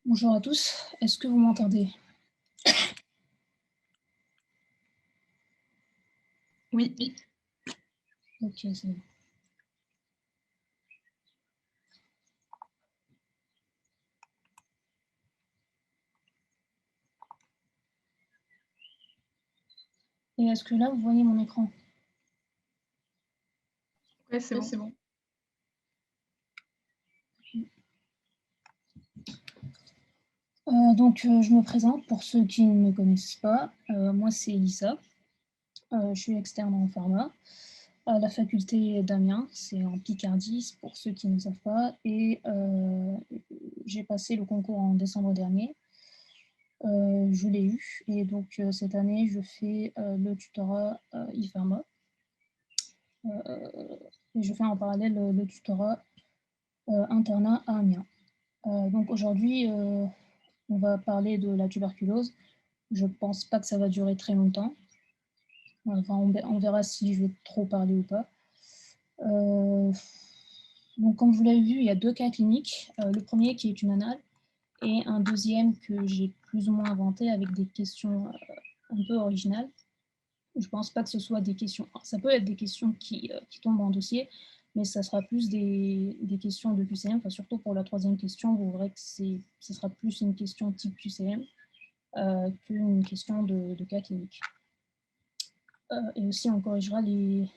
Bonjour à tous, est-ce que vous m'entendez? Oui. Ok, c'est bon. Et est-ce que là, vous voyez mon écran? Ouais, c'est Ouais, bon. c'est bon. Je me présente pour ceux qui ne me connaissent pas. Moi, c'est Elissa. Je suis externe en pharma à la faculté d'Amiens, c'est en Picardie, pour ceux qui ne savent pas. Et j'ai passé le concours en décembre dernier. Je l'ai eu. Et donc, cette année, je fais le tutorat e-pharma. Et je fais en parallèle le tutorat internat à Amiens. Donc aujourd'hui, on va parler de la tuberculose. Je pense pas que ça va durer très longtemps. Enfin, on verra si je vais trop parler ou pas. Donc, comme vous l'avez vu, il y a deux cas cliniques. Le premier qui est une anale et un deuxième que j'ai plus ou moins inventé avec des questions un peu originales. Je ne pense pas que ce soit des questions. Alors, ça peut être des questions qui tombent en dossier, mais ça sera plus des questions de QCM. Enfin, surtout pour la troisième question, vous verrez que ce sera plus une question type QCM qu'une question de cas clinique. Et aussi, on corrigera les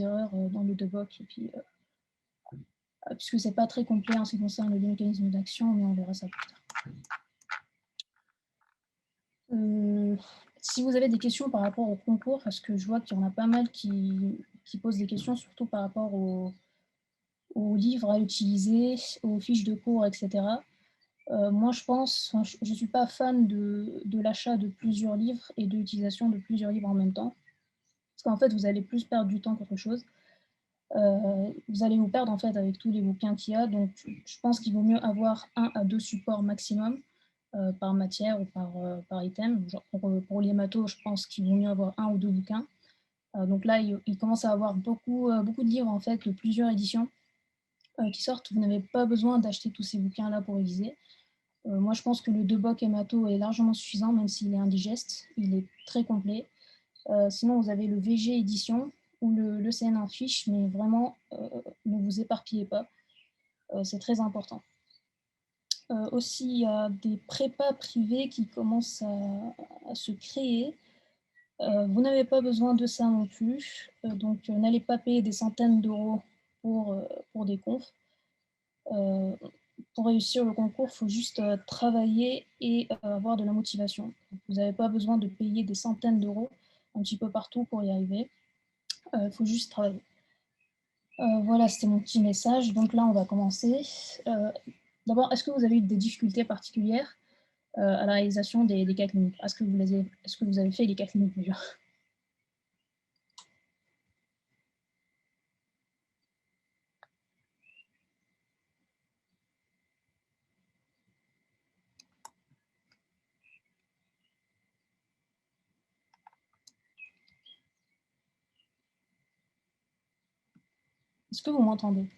erreurs dans le debug. Et puis, puisque c'est pas très complet en ce qui concerne le mécanisme d'action, mais on verra ça plus tard. Si vous avez des questions par rapport au concours, parce que je vois qu'il y en a pas mal qui posent des questions, surtout par rapport aux livres à utiliser, aux fiches de cours, etc. Moi, je pense, je ne suis pas fan de l'achat de plusieurs livres et de l'utilisation de plusieurs livres en même temps, parce qu'en fait, vous allez plus perdre du temps qu'autre chose. Vous allez vous perdre en fait avec tous les bouquins qu'il y a, donc je pense qu'il vaut mieux avoir 1 à 2 supports maximum par matière ou par item. Genre pour les mathos, je pense qu'il vaut mieux avoir 1 ou 2 bouquins. Donc là, il commence à avoir beaucoup de livres en fait, de plusieurs éditions qui sortent. Vous n'avez pas besoin d'acheter tous ces bouquins-là pour réviser. Moi, je pense que le Deboc Hemato est largement suffisant, même s'il est indigeste. Il est très complet. Sinon, vous avez le VG édition ou le CN en fiche, mais vraiment, ne vous éparpillez pas. C'est très important. Aussi, il y a des prépas privés qui commencent à se créer. Vous n'avez pas besoin de ça non plus. Donc, n'allez pas payer des centaines d'euros pour des confs. Pour réussir le concours, il faut juste travailler et avoir de la motivation. Vous n'avez pas besoin de payer des centaines d'euros un petit peu partout pour y arriver. Il faut juste travailler. Voilà, c'était mon petit message. Donc là, on va commencer. D'abord, est-ce que vous avez eu des difficultés particulières à la réalisation des cas cliniques? Est-ce que vous avez fait les cas cliniques déjà? Est-ce que vous m'entendez?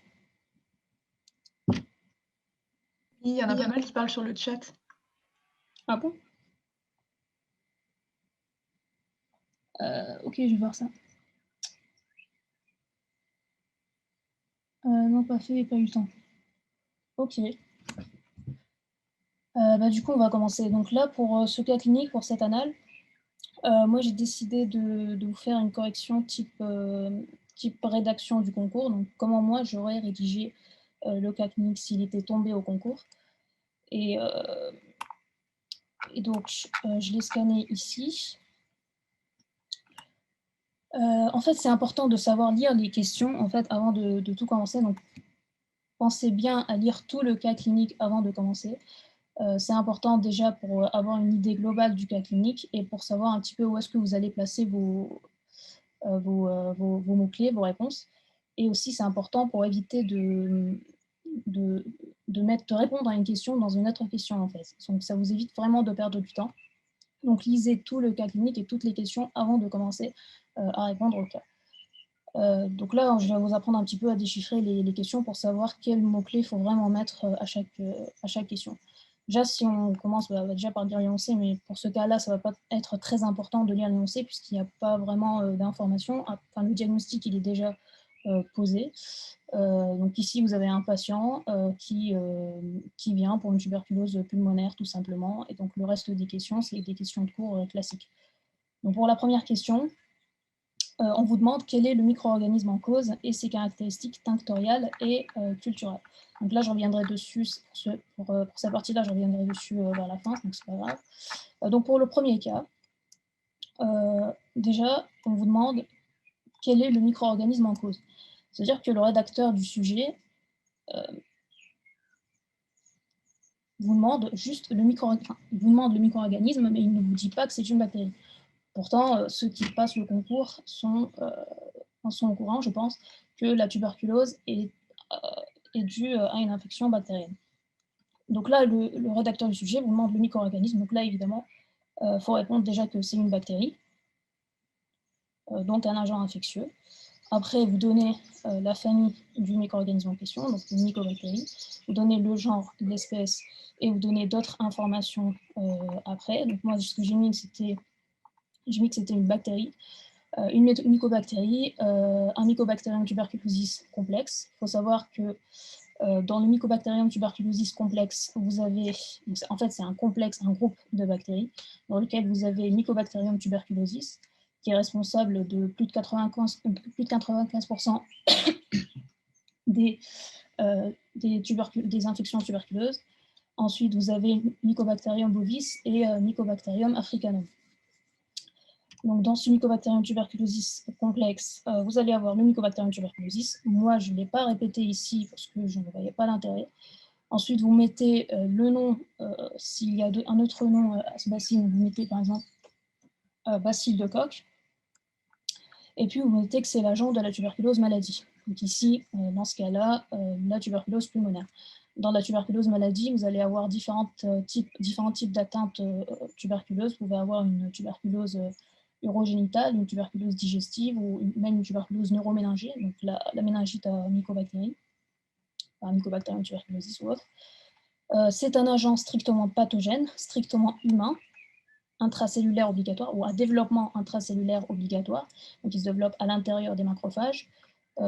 Oui, il y en a pas mal qui parlent sur le chat. Ah bon? Ok, je vais voir ça. Non, pas fait, pas eu le temps. Ok. Du coup, on va commencer. Donc là, pour ce cas clinique, pour cette anale, moi, j'ai décidé de vous faire une correction type rédaction du concours. Donc, comment moi, j'aurais rédigé le cas clinique s'il était tombé au concours. Et, donc, je l'ai scanné ici. En fait, c'est important de savoir lire les questions en fait, avant de tout commencer. Donc, pensez bien à lire tout le cas clinique avant de commencer. C'est important déjà pour avoir une idée globale du cas clinique et pour savoir un petit peu où est-ce que vous allez placer vos mots-clés, vos réponses. Et aussi, c'est important pour éviter de, de répondre à une question dans une autre question, en fait. Donc, ça vous évite vraiment de perdre du temps. Donc, lisez tout le cas clinique et toutes les questions avant de commencer à répondre au cas. Donc là, je vais vous apprendre un petit peu à déchiffrer les questions pour savoir quels mots-clés il faut vraiment mettre à chaque question. Déjà, si on commence déjà par lire l'énoncé, mais pour ce cas-là, ça ne va pas être très important de lire l'énoncé puisqu'il n'y a pas vraiment d'informations. Enfin, le diagnostic, il est déjà posé. Donc ici, vous avez un patient qui vient pour une tuberculose pulmonaire, tout simplement. Et donc, le reste des questions, c'est des questions de cours classiques. Donc, pour la première question, on vous demande quel est le micro-organisme en cause et ses caractéristiques tinctoriales et culturelles. Donc là, je reviendrai dessus, pour cette partie-là, je reviendrai dessus vers la fin, donc c'est pas grave. Donc pour le premier cas, déjà, on vous demande quel est le micro-organisme en cause. C'est-à-dire que le rédacteur du sujet vous demande juste le micro-organisme, mais il ne vous dit pas que c'est une bactérie. Pourtant, ceux qui passent le concours sont au courant, je pense, que la tuberculose est due à une infection bactérienne. Donc là, le rédacteur du sujet vous demande le micro-organisme. Donc là, évidemment, il faut répondre déjà que c'est une bactérie, donc un agent infectieux. Après, vous donnez la famille du micro-organisme en question, donc une mycobactérie. Vous donnez le genre, l'espèce, et vous donnez d'autres informations après. Donc moi, ce que j'ai mis que c'était une bactérie. Une mycobactérie, un Mycobacterium tuberculosis complexe. Il faut savoir que dans le Mycobacterium tuberculosis complexe, vous avez, en fait c'est un complexe, un groupe de bactéries, dans lequel vous avez Mycobacterium tuberculosis, qui est responsable de plus de 95% des infections tuberculeuses. Ensuite, vous avez Mycobacterium bovis et Mycobacterium africanum. Donc, dans ce Mycobacterium tuberculosis complexe, vous allez avoir le Mycobacterium tuberculosis. Moi, je ne l'ai pas répété ici parce que je ne voyais pas l'intérêt. Ensuite, vous mettez le nom, s'il y a un autre nom à ce bacille, vous mettez par exemple bacille de Koch. Et puis, vous mettez que c'est l'agent de la tuberculose maladie. Donc ici, dans ce cas-là, la tuberculose pulmonaire. Dans la tuberculose maladie, vous allez avoir différents types d'atteintes tuberculeuses. Vous pouvez avoir une tuberculose urogénitale, une tuberculose digestive ou même une tuberculose neuroméningée, donc la méningite à mycobactérie, par Mycobacterium tuberculosis ou autre. C'est un agent strictement pathogène, strictement humain, intracellulaire obligatoire ou à développement intracellulaire obligatoire, donc il se développe à l'intérieur des macrophages.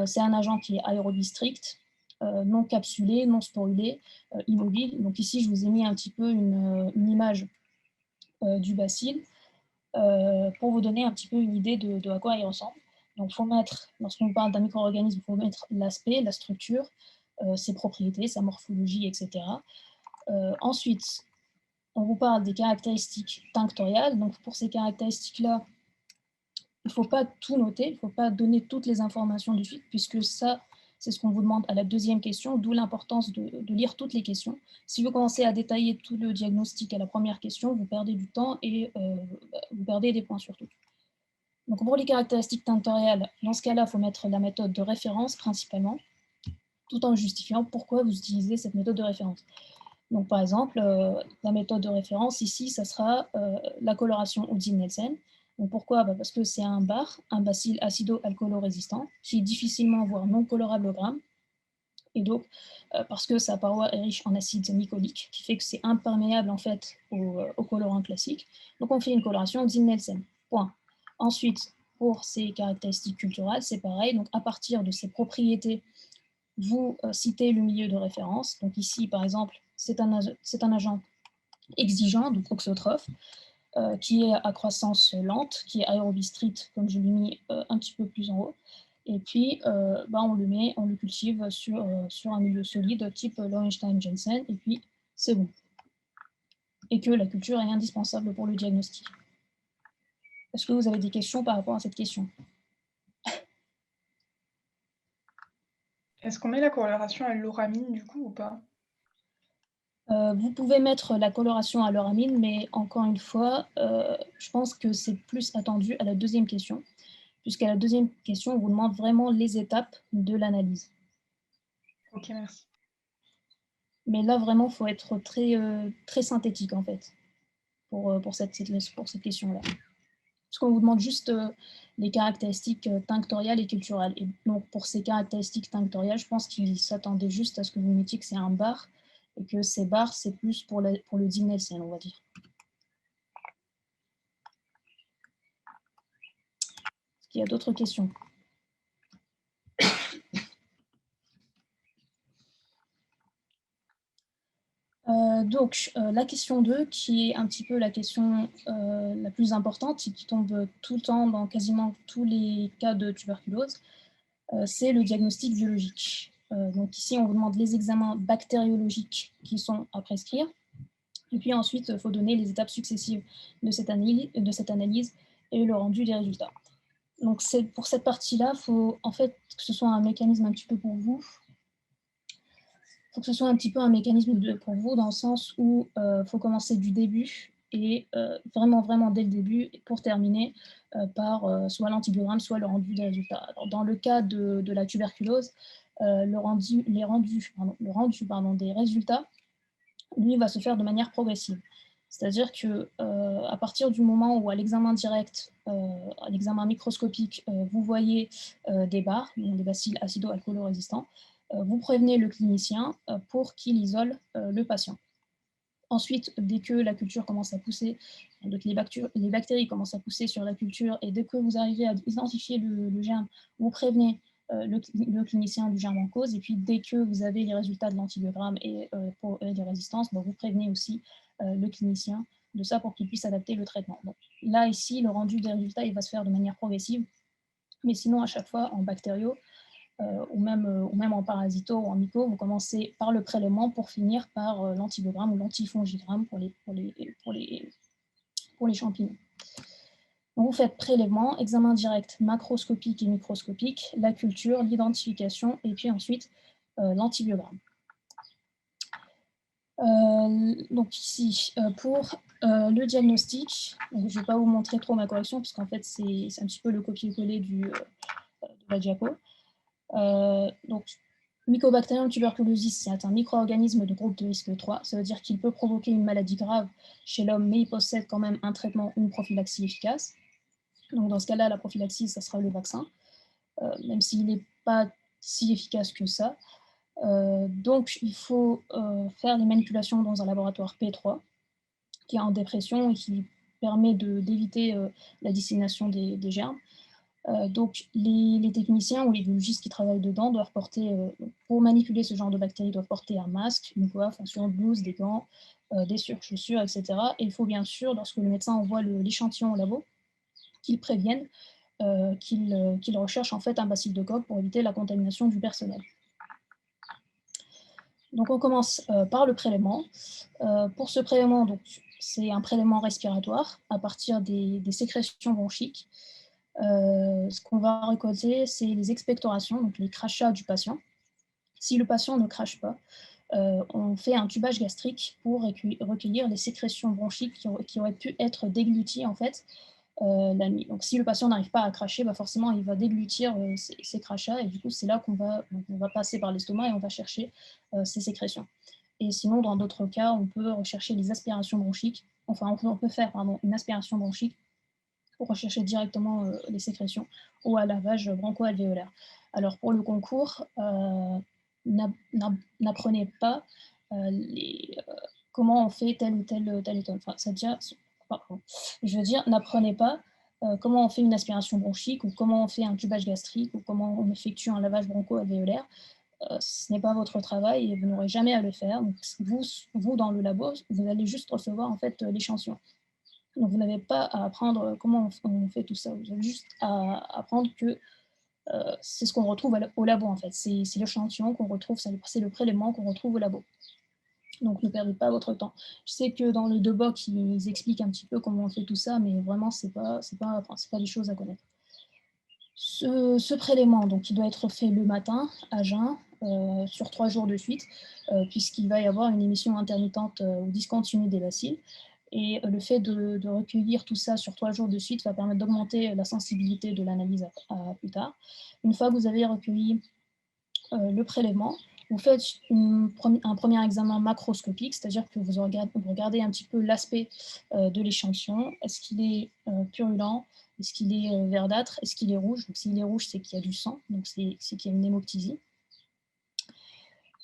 C'est un agent qui est aérobie strict, non capsulé, non sporulé, immobile. Donc ici, je vous ai mis un petit peu une image du bacille pour vous donner un petit peu une idée de à quoi il ressemble. Donc, faut mettre, lorsqu'on parle d'un micro-organisme, il faut mettre l'aspect, la structure, ses propriétés, sa morphologie, etc. Ensuite, on vous parle des caractéristiques tinctoriales. Donc, pour ces caractéristiques-là, il ne faut pas tout noter, il ne faut pas donner toutes les informations du suite, puisque ça, c'est ce qu'on vous demande à la deuxième question, d'où l'importance de lire toutes les questions. Si vous commencez à détailler tout le diagnostic à la première question, vous perdez du temps et vous perdez des points surtout. Donc pour les caractéristiques tinctoriales, dans ce cas-là, il faut mettre la méthode de référence principalement, tout en justifiant pourquoi vous utilisez cette méthode de référence. Donc par exemple, la méthode de référence ici, ça sera la coloration Odine-Nielsen. Donc pourquoi? Parce que c'est un bar, un bacille acido-alcoolo-résistant, qui est difficilement, voire non colorable au gramme. Et donc, parce que sa paroi est riche en acide mycolique, qui fait que c'est imperméable en fait au colorant classique. Donc on fait une coloration Odine-Nielsen. Point. Ensuite, pour ses caractéristiques culturelles, c'est pareil. Donc à partir de ses propriétés, vous citez le milieu de référence. Donc ici, par exemple, c'est un agent exigeant, donc oxotrophe, qui est à croissance lente, qui est aérobie stricte, comme je l'ai mis un petit peu plus en haut. Et puis, on le cultive sur un milieu solide, type Lowenstein-Jensen, et puis c'est bon. Et que la culture est indispensable pour le diagnostic. Est-ce que vous avez des questions par rapport à cette question? Est-ce qu'on met la coloration à l'uramine du coup ou pas? Vous pouvez mettre la coloration à l'uramine, mais encore une fois, je pense que c'est plus attendu à la deuxième question, puisqu'à la deuxième question, on vous demande vraiment les étapes de l'analyse. Ok, merci. Mais là, vraiment, il faut être très synthétique, en fait, pour cette question-là. Parce qu'on vous demande juste les caractéristiques tinctoriales et culturelles. Et donc, pour ces caractéristiques tinctoriales, je pense qu'il s'attendait juste à ce que vous mettiez que c'est un bar et que ces barres, c'est plus pour le diméthylène, on va dire. Est-ce qu'il y a d'autres questions? Donc, la question 2, qui est un petit peu la question la plus importante, et qui tombe tout le temps dans quasiment tous les cas de tuberculose, c'est le diagnostic biologique. Donc ici, on vous demande les examens bactériologiques qui sont à prescrire, et puis ensuite, il faut donner les étapes successives de cette analyse et le rendu des résultats. Donc pour cette partie-là, il faut en fait que ce soit un mécanisme un petit peu pour vous. Il faut que ce soit un petit peu un mécanisme pour vous, dans le sens où il faut commencer du début, et vraiment dès le début, pour terminer par soit l'antibiogramme, soit le rendu des résultats. Alors, dans le cas de la tuberculose, le rendu des résultats, lui, va se faire de manière progressive. C'est-à-dire que à partir du moment où, à l'examen direct, à l'examen microscopique, vous voyez des barres, des bacilles acido-alcoolo-résistants, vous prévenez le clinicien pour qu'il isole le patient. Ensuite, dès que la culture commence à pousser, donc les bactéries commencent à pousser sur la culture, et dès que vous arrivez à identifier le germe, vous prévenez le clinicien du germe en cause, et puis dès que vous avez les résultats de l'antibiogramme et des résistances, vous prévenez aussi le clinicien de ça pour qu'il puisse adapter le traitement. Donc, là, ici, le rendu des résultats, il va se faire de manière progressive, mais sinon, à chaque fois, en bactériaux, ou même en parasito ou en myco, vous commencez par le prélèvement pour finir par l'antibiogramme ou l'antifongigramme pour les champignons. Donc vous faites prélèvement, examen direct macroscopique et microscopique, la culture, l'identification, et puis ensuite l'antibiogramme. Donc ici, pour le diagnostic, donc je ne vais pas vous montrer trop ma correction, puisqu'en fait c'est un petit peu le copier-coller de la diapo. Donc, Mycobacterium tuberculosis, c'est un micro-organisme de groupe de risque 3. Ça veut dire qu'il peut provoquer une maladie grave chez l'homme, mais il possède quand même un traitement ou une prophylaxie efficace. Donc, dans ce cas-là, la prophylaxie, ça sera le vaccin, même s'il n'est pas si efficace que ça. Donc, il faut faire les manipulations dans un laboratoire P3, qui est en dépression et qui permet d'éviter la dissémination des germes. Donc, les techniciens ou les biologistes qui travaillent dedans doivent porter, pour manipuler ce genre de bactéries, doivent porter un masque, une coiffe, une blouse, des gants, des surchaussures, etc. Et il faut bien sûr, lorsque le médecin envoie l'échantillon au labo, qu'il prévienne, qu'il recherche en fait un bacille de Koch pour éviter la contamination du personnel. Donc, on commence par le prélèvement. Pour ce prélèvement, c'est un prélèvement respiratoire à partir des sécrétions bronchiques. Ce qu'on va récolter, c'est les expectorations, donc les crachats du patient. Si le patient ne crache pas, on fait un tubage gastrique pour recueillir les sécrétions bronchiques qui auraient pu être dégluties en fait la nuit. Donc si le patient n'arrive pas à cracher, forcément il va déglutir ces crachats, et du coup c'est là qu'on va passer par l'estomac et on va chercher ces sécrétions. Et sinon, dans d'autres cas, on peut rechercher les aspirations bronchiques, enfin on peut faire une aspiration bronchique pour rechercher directement les sécrétions, ou à lavage broncho-alvéolaire. Alors pour le concours, n'apprenez pas comment on fait telle ou telle étoile. Enfin, je veux dire, n'apprenez pas comment on fait une aspiration bronchique, ou comment on fait un tubage gastrique, ou comment on effectue un lavage broncho-alvéolaire. Ce n'est pas votre travail et vous n'aurez jamais à le faire. Donc, vous, dans le labo, vous allez juste recevoir en fait l'échantillon. Donc, vous n'avez pas à apprendre comment on fait tout ça. Vous avez juste à apprendre que c'est ce qu'on retrouve au labo, en fait. C'est l'échantillon qu'on retrouve, c'est le prélèvement qu'on retrouve au labo. Donc, ne perdez pas votre temps. Je sais que dans le DEBOC, ils expliquent un petit peu comment on fait tout ça, mais vraiment, ce n'est pas des choses à connaître. Ce prélèvement, donc, il doit être fait le matin, à jeun, sur 3 jours de suite, puisqu'il va y avoir une émission intermittente ou discontinue des bacilles. Et le fait de recueillir tout ça sur 3 jours de suite va permettre d'augmenter la sensibilité de l'analyse à plus tard. Une fois que vous avez recueilli le prélèvement, vous faites un premier examen macroscopique, c'est-à-dire que vous regardez un petit peu l'aspect de l'échantillon. Est-ce qu'il est purulent? Est-ce qu'il est verdâtre? Est-ce qu'il est rouge? Donc s'il est rouge, c'est qu'il y a du sang, donc c'est qu'il y a une hémoptysie.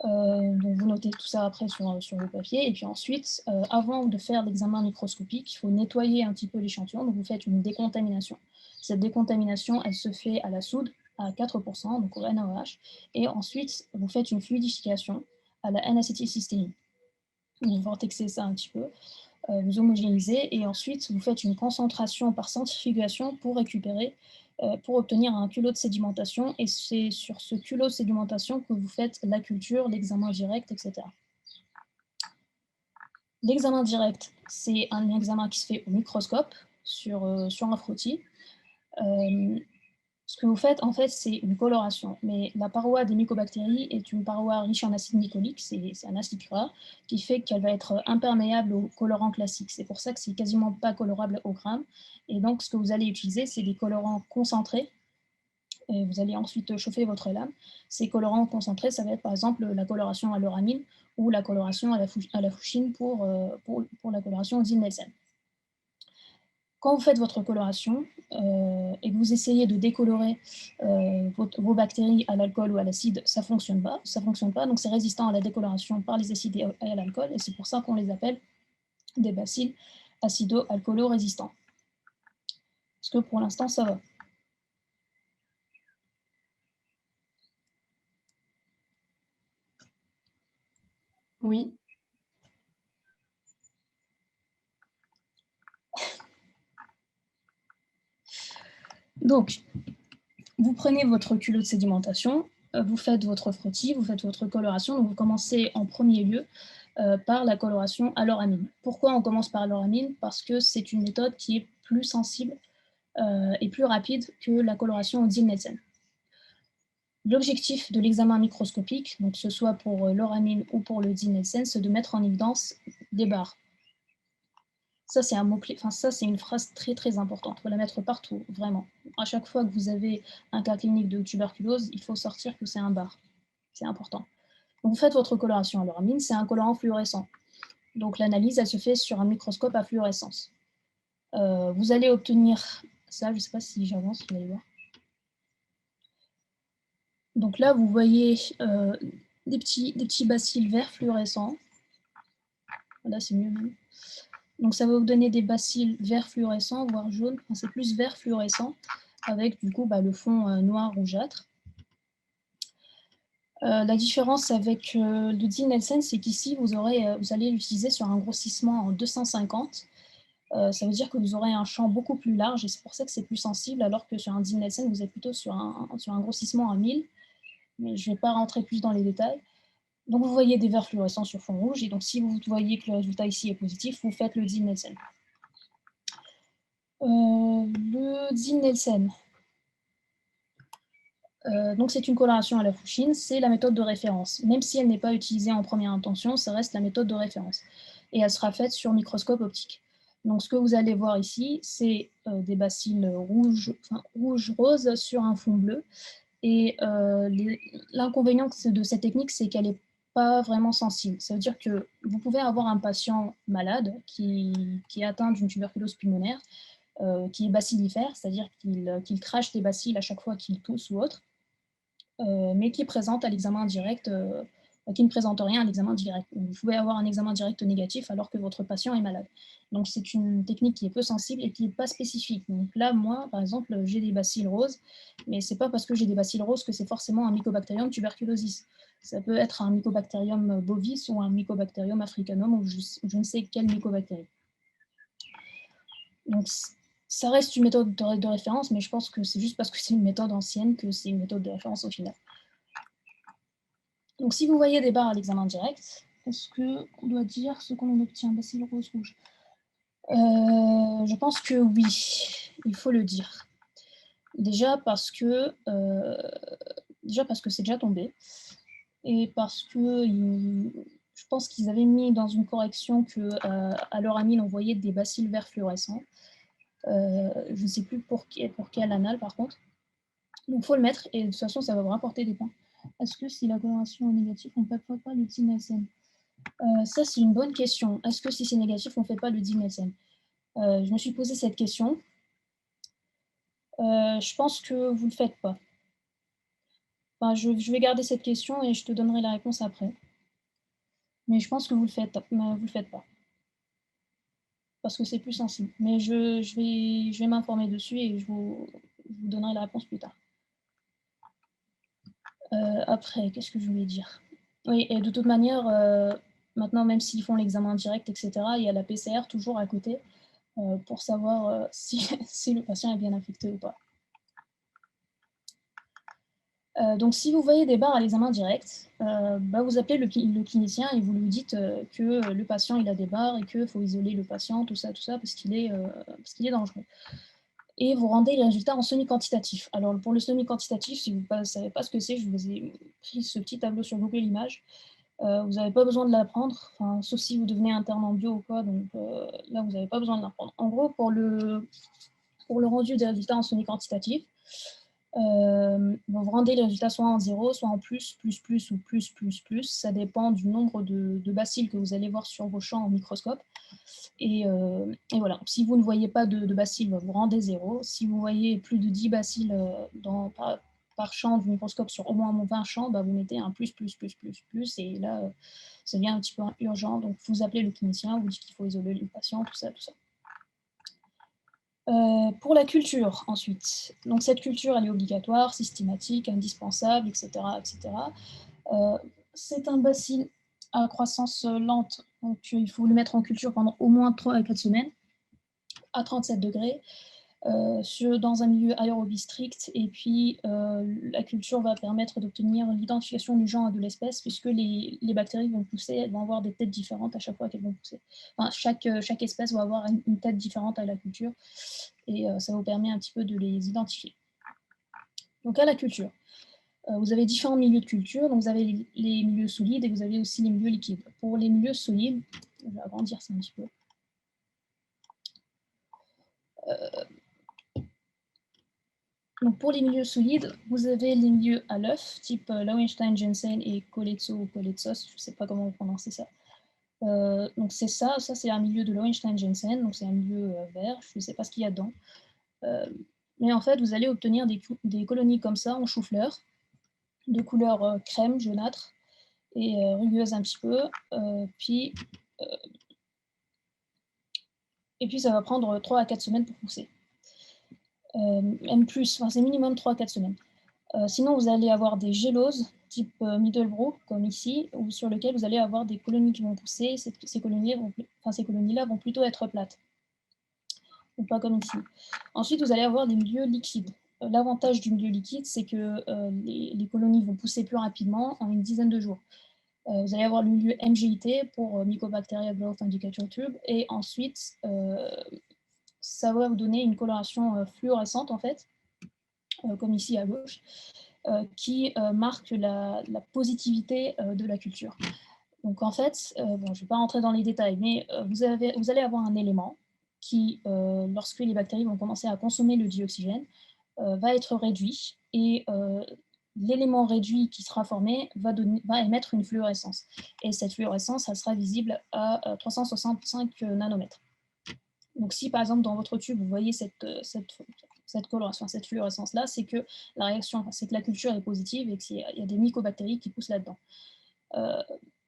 Donc vous notez tout ça après sur le papier. Et puis ensuite, avant de faire l'examen microscopique, il faut nettoyer un petit peu l'échantillon. Donc vous faites une décontamination. Cette décontamination, elle se fait à la soude à 4%, donc au NaOH. Et ensuite, vous faites une fluidification à la N-acétylcystéine. Vous vortexez ça un petit peu, vous homogénéisez, et ensuite vous faites une concentration par centrifugation pour récupérer, pour obtenir un culot de sédimentation, et c'est sur ce culot de sédimentation que vous faites la culture, l'examen direct, etc. L'examen direct, c'est un examen qui se fait au microscope sur un frottis. Ce que vous faites, en fait, c'est une coloration. Mais la paroi des mycobactéries est une paroi riche en acide glycolique, c'est un acide gras, qui fait qu'elle va être imperméable aux colorants classiques. C'est pour ça que c'est quasiment pas colorable au gramme. Et donc, ce que vous allez utiliser, c'est des colorants concentrés. Et vous allez ensuite chauffer votre lame. Ces colorants concentrés, ça va être par exemple la coloration à l'uramine ou la coloration à la fouchine pour la coloration au Nielsen. Quand vous faites votre coloration et que vous essayez de décolorer vos bactéries à l'alcool ou à l'acide, ça ne fonctionne pas, donc c'est résistant à la décoloration par les acides et à l'alcool, et c'est pour ça qu'on les appelle des bacilles acido-alcoolo-résistants. Parce que pour l'instant, ça va. Oui. Donc, vous prenez votre culot de sédimentation, vous faites votre frottis, vous faites votre coloration. Donc vous commencez en premier lieu par la coloration à l'uramine. Pourquoi on commence par l'uramine? Parce que c'est une méthode qui est plus sensible et plus rapide que la coloration au Nielsen. L'objectif de l'examen microscopique, donc que ce soit pour l'uramine ou pour le Nielsen, c'est de mettre en évidence des barres. Ça, c'est un mot-clé, enfin, ça, c'est une phrase très, très importante. Il faut la mettre partout, vraiment. À chaque fois que vous avez un cas clinique de tuberculose, il faut sortir que c'est un bar. C'est important. Donc, vous faites votre coloration à l'uramine, c'est un colorant fluorescent. Donc, l'analyse, elle se fait sur un microscope à fluorescence. Vous allez obtenir ça, je ne sais pas si j'avance, vous allez voir. Donc là, vous voyez des petits bacilles verts fluorescents. Là, c'est mieux même. Donc ça va vous donner des bacilles vert fluorescents, voire jaunes. Enfin, c'est plus vert fluorescent, avec du coup le fond noir rougeâtre. La différence avec le Nielsen, c'est qu'ici, vous allez l'utiliser sur un grossissement en 250. Ça veut dire que vous aurez un champ beaucoup plus large, et c'est pour ça que c'est plus sensible, alors que sur un Nielsen, vous êtes plutôt sur un grossissement à 1000. Mais je ne vais pas rentrer plus dans les détails. Donc vous voyez des verts fluorescents sur fond rouge, et donc si vous voyez que le résultat ici est positif, vous faites le Nielsen. Le Nielsen, donc c'est une coloration à la fouchine, c'est la méthode de référence. Même si elle n'est pas utilisée en première intention, ça reste la méthode de référence. Et elle sera faite sur microscope optique. Donc ce que vous allez voir ici, c'est des bacilles rouge-rose sur un fond bleu. Et l'inconvénient de cette technique, c'est qu'elle n'est pas vraiment sensible. Ça veut dire que vous pouvez avoir un patient malade qui est atteint d'une tuberculose pulmonaire, qui est bacillifère, c'est-à-dire qu'il crache des bacilles à chaque fois qu'il tousse ou autre, mais qui présente à l'examen direct, qui ne présente rien à l'examen direct. Donc, vous pouvez avoir un examen direct négatif alors que votre patient est malade. Donc c'est une technique qui est peu sensible et qui n'est pas spécifique. Donc là, moi, par exemple, j'ai des bacilles roses, mais ce n'est pas parce que j'ai des bacilles roses que c'est forcément un Mycobacterium tuberculosis. Ça peut être un Mycobacterium bovis ou un Mycobacterium africanum ou je ne sais quel mycobactérie. Donc ça reste une méthode de référence, mais je pense que c'est juste parce que c'est une méthode ancienne que c'est une méthode de référence au final. Donc si vous voyez des barres à l'examen direct, est-ce qu'on doit dire ce qu'on obtient? Bacille rose rouge. Je pense que oui, il faut le dire. Déjà parce que c'est déjà tombé, et parce que je pense qu'ils avaient mis dans une correction que à l'uramine on voyait des bacilles verts fluorescents. Je ne sais plus pour quel anal par contre. Donc il faut le mettre, et de toute façon ça va vous rapporter des points. Est-ce que si la coloration est négative, on ne fait pas le Nielsen? Ça c'est une bonne question. Est-ce que si c'est négatif, on ne fait pas le Nielsen? Je me suis posé cette question. Je pense que vous ne le faites pas. Enfin, je vais garder cette question et je te donnerai la réponse après. Mais je pense que vous le faites pas. Parce que c'est plus sensible. Mais je vais m'informer dessus et je vous donnerai la réponse plus tard. Après, qu'est-ce que je voulais dire? Oui, et de toute manière, maintenant, même s'ils font l'examen direct, etc., il y a la PCR toujours à côté pour savoir si, si le patient est bien infecté ou pas. Donc, si vous voyez des barres à l'examen direct, vous appelez le clinicien et vous lui dites que le patient il a des barres et qu'il faut isoler le patient, tout ça, parce qu'il est dangereux. Et vous rendez les résultats en semi-quantitatif. Alors, pour le semi-quantitatif, si vous ne savez pas ce que c'est, je vous ai pris ce petit tableau sur Google Images. Vous n'avez pas besoin de l'apprendre, sauf si vous devenez interne en bio ou quoi, donc là, vous n'avez pas besoin de l'apprendre. En gros, pour le rendu des résultats en semi-quantitatif, vous rendez les résultats soit en 0, soit en plus, ou plus. Ça dépend du nombre de bacilles que vous allez voir sur vos champs au microscope. Et voilà, si vous ne voyez pas de bacilles, vous rendez 0. Si vous voyez plus de 10 bacilles par champ du microscope sur au moins 20 champs, vous mettez un plus. Et là, ça devient un petit peu urgent. Donc, vous appelez le clinicien, vous dites qu'il faut isoler le patient, tout ça. Pour la culture, ensuite. Donc, cette culture, elle est obligatoire, systématique, indispensable, etc. C'est un bacille à croissance lente, donc il faut le mettre en culture pendant au moins 3 à 4 semaines, à 37 degrés, dans un milieu aérobie strict, et puis la culture va permettre d'obtenir l'identification du genre et de l'espèce, puisque les bactéries vont pousser, elles vont avoir des têtes différentes à chaque fois qu'elles vont pousser. Enfin, chaque espèce va avoir une tête différente à la culture, et ça vous permet un petit peu de les identifier. Donc à la culture. Vous avez différents milieux de culture, donc vous avez les milieux solides et vous avez aussi les milieux liquides. Pour les milieux solides, je vais agrandir ça un petit peu. Donc pour les milieux solides, vous avez les milieux à l'œuf, type Lowenstein-Jensen et Coletso ou Coletsos, je ne sais pas comment vous prononcez ça. Donc c'est ça c'est un milieu de Lowenstein-Jensen, donc c'est un milieu vert, je ne sais pas ce qu'il y a dedans. Mais en fait, vous allez obtenir des colonies comme ça en chou-fleur, de couleur crème, jaunâtre, et rugueuse un petit peu. Et puis ça va prendre 3 à 4 semaines pour pousser. Même plus, c'est minimum 3 à 4 semaines. Sinon, vous allez avoir des géloses type Middlebrook, comme ici, sur lequel vous allez avoir des colonies qui vont pousser. Ces colonies-là vont plutôt être plates, ou pas comme ici. Ensuite, vous allez avoir des milieux liquides. L'avantage du milieu liquide, c'est que les colonies vont pousser plus rapidement en une dizaine de jours. Vous allez avoir le milieu MGIT pour Mycobacteria Growth Indicator Tube, et ensuite, ça va vous donner une coloration fluorescente, en fait, comme ici à gauche, qui marque la positivité de la culture. Donc en fait, je ne vais pas rentrer dans les détails, mais vous allez avoir un élément qui, lorsque les bactéries vont commencer à consommer le dioxygène, va être réduit, et l'élément réduit qui sera formé va émettre une fluorescence. Et cette fluorescence, elle sera visible à 365 nanomètres. Donc si par exemple dans votre tube, vous voyez cette coloration, cette fluorescence-là, c'est que la réaction, c'est que la culture est positive et qu'il y a des mycobactéries qui poussent là-dedans.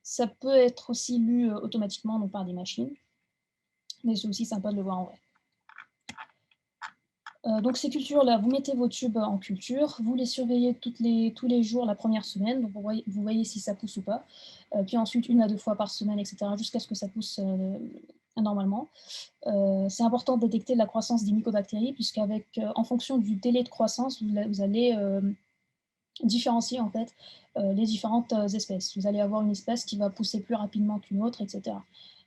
Ça peut être aussi lu automatiquement, donc par des machines, mais c'est aussi sympa de le voir en vrai. Donc ces cultures-là, vous mettez vos tubes en culture, vous les surveillez tous les jours la première semaine, donc vous voyez si ça pousse ou pas, puis ensuite 1 à 2 fois par semaine, etc., jusqu'à ce que ça pousse normalement. C'est important de détecter la croissance des mycobactéries, puisqu'en fonction du délai de croissance, vous allez différencier en fait les différentes espèces. Vous allez avoir une espèce qui va pousser plus rapidement qu'une autre, etc.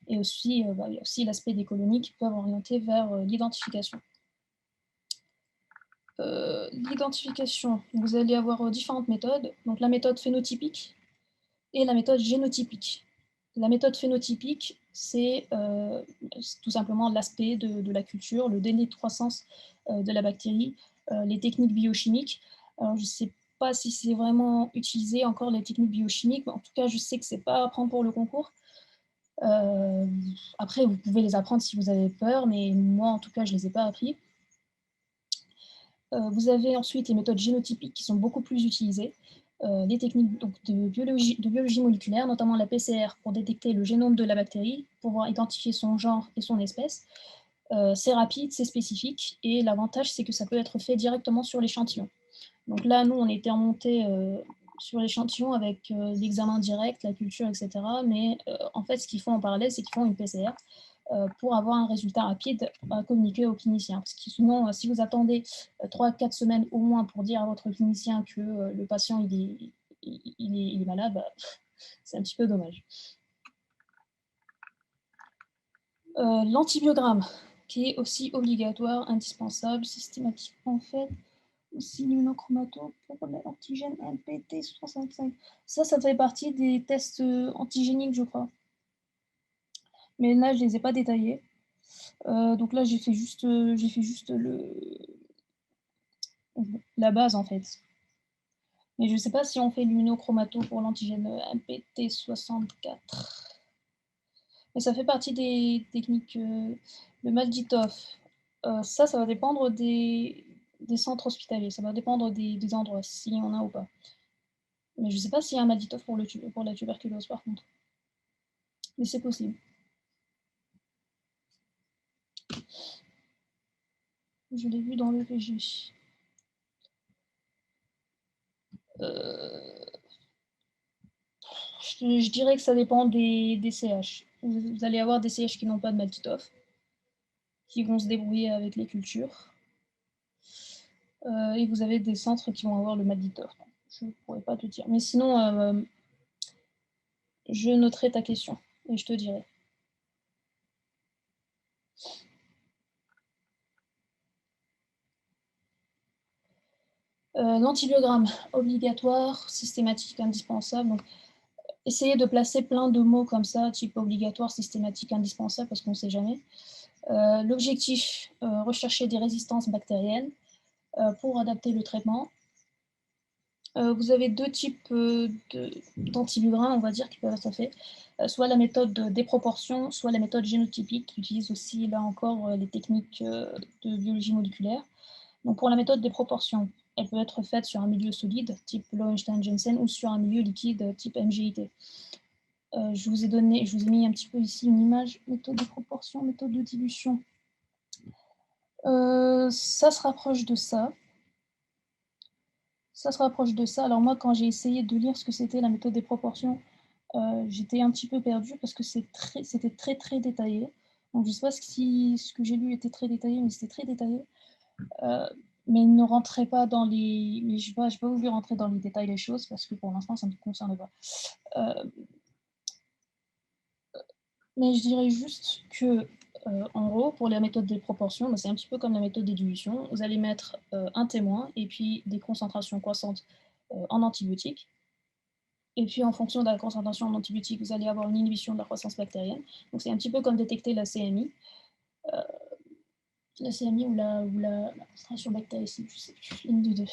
Et aussi, il y a aussi l'aspect des colonies qui peuvent orienter vers l'identification. L'identification, vous allez avoir différentes méthodes. Donc la méthode phénotypique et la méthode génotypique. La méthode phénotypique, c'est tout simplement l'aspect de la culture, le délai de croissance de la bactérie, les techniques biochimiques. Alors, je ne sais pas si c'est vraiment utilisé encore les techniques biochimiques, mais en tout cas, je sais que ce n'est pas à apprendre pour le concours. Après, vous pouvez les apprendre si vous avez peur, mais moi, en tout cas, je ne les ai pas appris. Vous avez ensuite les méthodes génotypiques qui sont beaucoup plus utilisées. des techniques donc, de biologie moléculaire, notamment la PCR, pour détecter le génome de la bactérie, pour pouvoir identifier son genre et son espèce. C'est rapide, c'est spécifique, et l'avantage, c'est que ça peut être fait directement sur l'échantillon. Donc là, nous, on était remonté sur l'échantillon avec l'examen direct, la culture, etc. Mais en fait, ce qu'ils font en parallèle, c'est qu'ils font une PCR pour avoir un résultat rapide à communiquer au clinicien. Parce que sinon, si vous attendez 3-4 semaines au moins pour dire à votre clinicien que le patient il est malade, bah, c'est un petit peu dommage. L'antibiogramme, qui est aussi obligatoire, indispensable, systématiquement fait, aussi l'immunochromato pour l'antigène MPT65. Ça fait partie des tests antigéniques, je crois. Mais là, je ne les ai pas détaillés. Donc là, j'ai fait juste la base, en fait. Mais je ne sais pas si on fait l'immunochromato pour l'antigène MPT64. Mais ça fait partie des techniques. Le Malditov, ça va dépendre des centres hospitaliers. Ça va dépendre des endroits, s'il y en a ou pas. Mais je ne sais pas s'il y a un Malditov pour la tuberculose, par contre. Mais c'est possible. Je l'ai vu dans le VG. Je dirais que ça dépend des CH. Vous allez avoir des CH qui n'ont pas de Malditov, qui vont se débrouiller avec les cultures. Et vous avez des centres qui vont avoir le Malditov. Je ne pourrais pas te dire. Mais sinon, je noterai ta question et je te dirai. L'antibiogramme, obligatoire, systématique, indispensable. Donc, essayez de placer plein de mots comme ça, type obligatoire, systématique, indispensable, parce qu'on ne sait jamais. L'objectif, rechercher des résistances bactériennes pour adapter le traitement. Vous avez deux types d'antibiogrammes, on va dire, qui peuvent être faits. Soit la méthode des proportions, soit la méthode génotypique, qui utilise aussi, là encore, les techniques de biologie moléculaire. Donc pour la méthode des proportions, elle peut être faite sur un milieu solide, type Lowenstein-Jensen, ou sur un milieu liquide, type MGIT. Je vous ai mis un petit peu ici une image, méthode de proportion, méthode de dilution. Ça se rapproche de ça. Ça se rapproche de ça. Alors moi, quand j'ai essayé de lire ce que c'était la méthode des proportions, j'étais un petit peu perdue parce que c'était très très détaillé. Donc je ne sais pas si ce que j'ai lu était très détaillé, mais c'était très détaillé. Mais il ne rentrait pas dans les... Mais je n'ai pas voulu rentrer dans les détails des choses parce que pour l'instant, ça ne me concerne pas. Mais je dirais juste que, en gros, pour la méthode des proportions, c'est un petit peu comme la méthode des dilutions. Vous allez mettre un témoin et puis des concentrations croissantes en antibiotiques. Et puis, en fonction de la concentration en antibiotiques, vous allez avoir une inhibition de la croissance bactérienne. Donc, c'est un petit peu comme détecter la CMI. La CMI ou la concentration bactéricide, je sais plus, une des deux.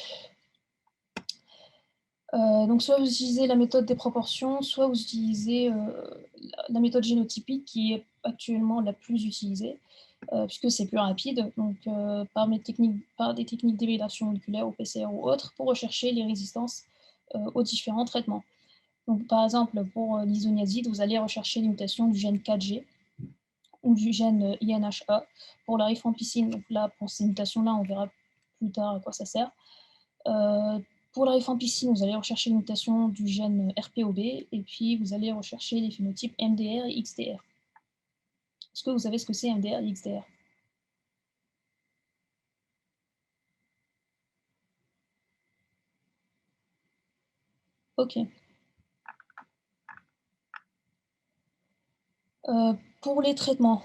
Donc, soit vous utilisez la méthode des proportions, soit vous utilisez la méthode génotypique qui est actuellement la plus utilisée, puisque c'est plus rapide, donc par des techniques d'hybridation moléculaire ou PCR ou autres, pour rechercher les résistances aux différents traitements. Donc, par exemple, pour l'isoniazide, vous allez rechercher l'imitation du gène 4G ou du gène INHA. Pour la rifampicine, donc là, pour ces mutations-là, on verra plus tard à quoi ça sert. Pour la rifampicine, vous allez rechercher une mutation du gène RPOB et puis vous allez rechercher les phénotypes MDR et XDR. Est-ce que vous savez ce que c'est MDR et XDR? Ok. Pour les traitements,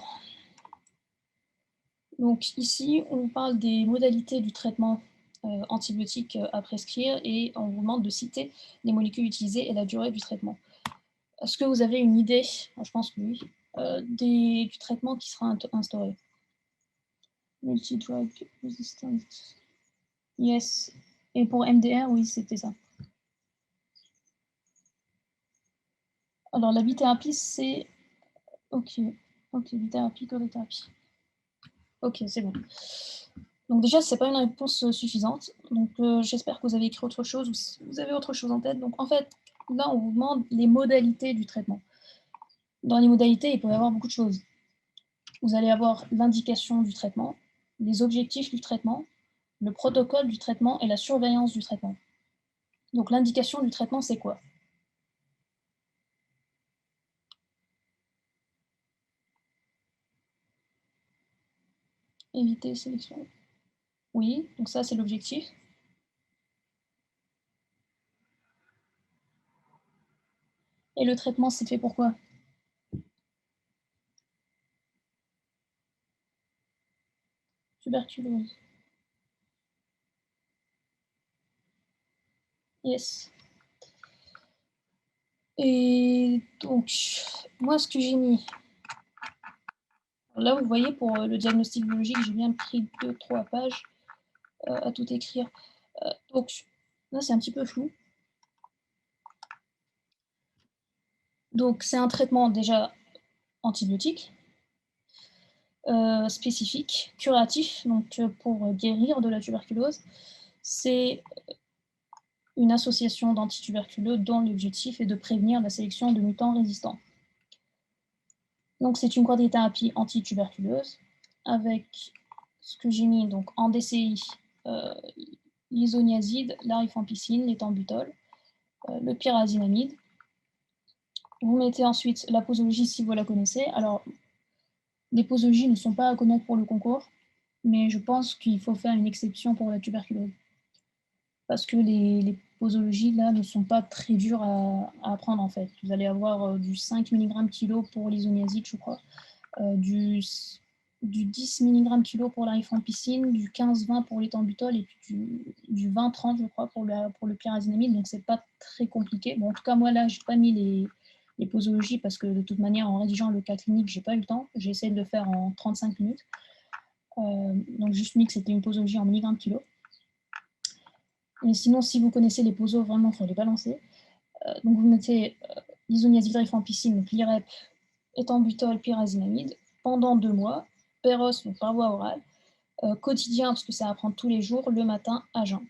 donc ici, on parle des modalités du traitement antibiotique à prescrire et on vous demande de citer les molécules utilisées et la durée du traitement. Est-ce que vous avez une idée, je pense que oui, du traitement qui sera instauré? Multi-drug resistant. Yes. Et pour MDR, oui, c'était ça. Alors, la bithérapie, c'est... Ok, bithérapie, choriothérapie. Ok, c'est bon. Donc déjà, ce n'est pas une réponse suffisante. Donc j'espère que vous avez écrit autre chose ou si vous avez autre chose en tête. Donc en fait, là, on vous demande les modalités du traitement. Dans les modalités, il peut y avoir beaucoup de choses. Vous allez avoir l'indication du traitement, les objectifs du traitement, le protocole du traitement et la surveillance du traitement. Donc l'indication du traitement, c'est quoi? Éviter sélection. Oui, donc ça, c'est l'objectif. Et le traitement, c'est fait pour quoi? Tuberculose. Yes. Et donc, moi, ce que j'ai mis, là, vous voyez, pour le diagnostic biologique, j'ai bien pris 2-3 pages à tout écrire. Donc, là, c'est un petit peu flou. Donc, c'est un traitement déjà antibiotique, spécifique, curatif, donc pour guérir de la tuberculose. C'est une association d'antituberculeux dont l'objectif est de prévenir la sélection de mutants résistants. Donc, c'est une quadrithérapie antituberculeuse avec ce que j'ai mis donc, en DCI, l'isoniazide, la rifampicine, l'éthambutol, le pyrazinamide. Vous mettez ensuite la posologie si vous la connaissez. Alors, les posologies ne sont pas à connaître pour le concours, mais je pense qu'il faut faire une exception pour la tuberculose. Parce que les posologies, là, ne sont pas très dures à apprendre, en fait. Vous allez avoir du 5 mg kg pour l'isoniazide, je crois, du 10 mg kg pour la rifampicine, du 15-20 pour l'éthambutol et puis du 20-30, je crois, pour le pyrazinamide. Donc, c'est pas très compliqué. Bon, en tout cas, moi, là, je n'ai pas mis les posologies parce que de toute manière, en rédigeant le cas clinique, j'ai pas eu le temps. J'ai essayé de le faire en 35 minutes. Donc, juste mis que c'était une posologie en milligrammes kilo. Et sinon, si vous connaissez les posos, vraiment, il faut les balancer. Donc, vous mettez l'isoniazide rifampicine, donc l'IREP, éthambutol, pyrazinamide, pendant 2 mois, péros, donc par voie orale, quotidien, parce que c'est à prendre tous les jours, le matin à jeun.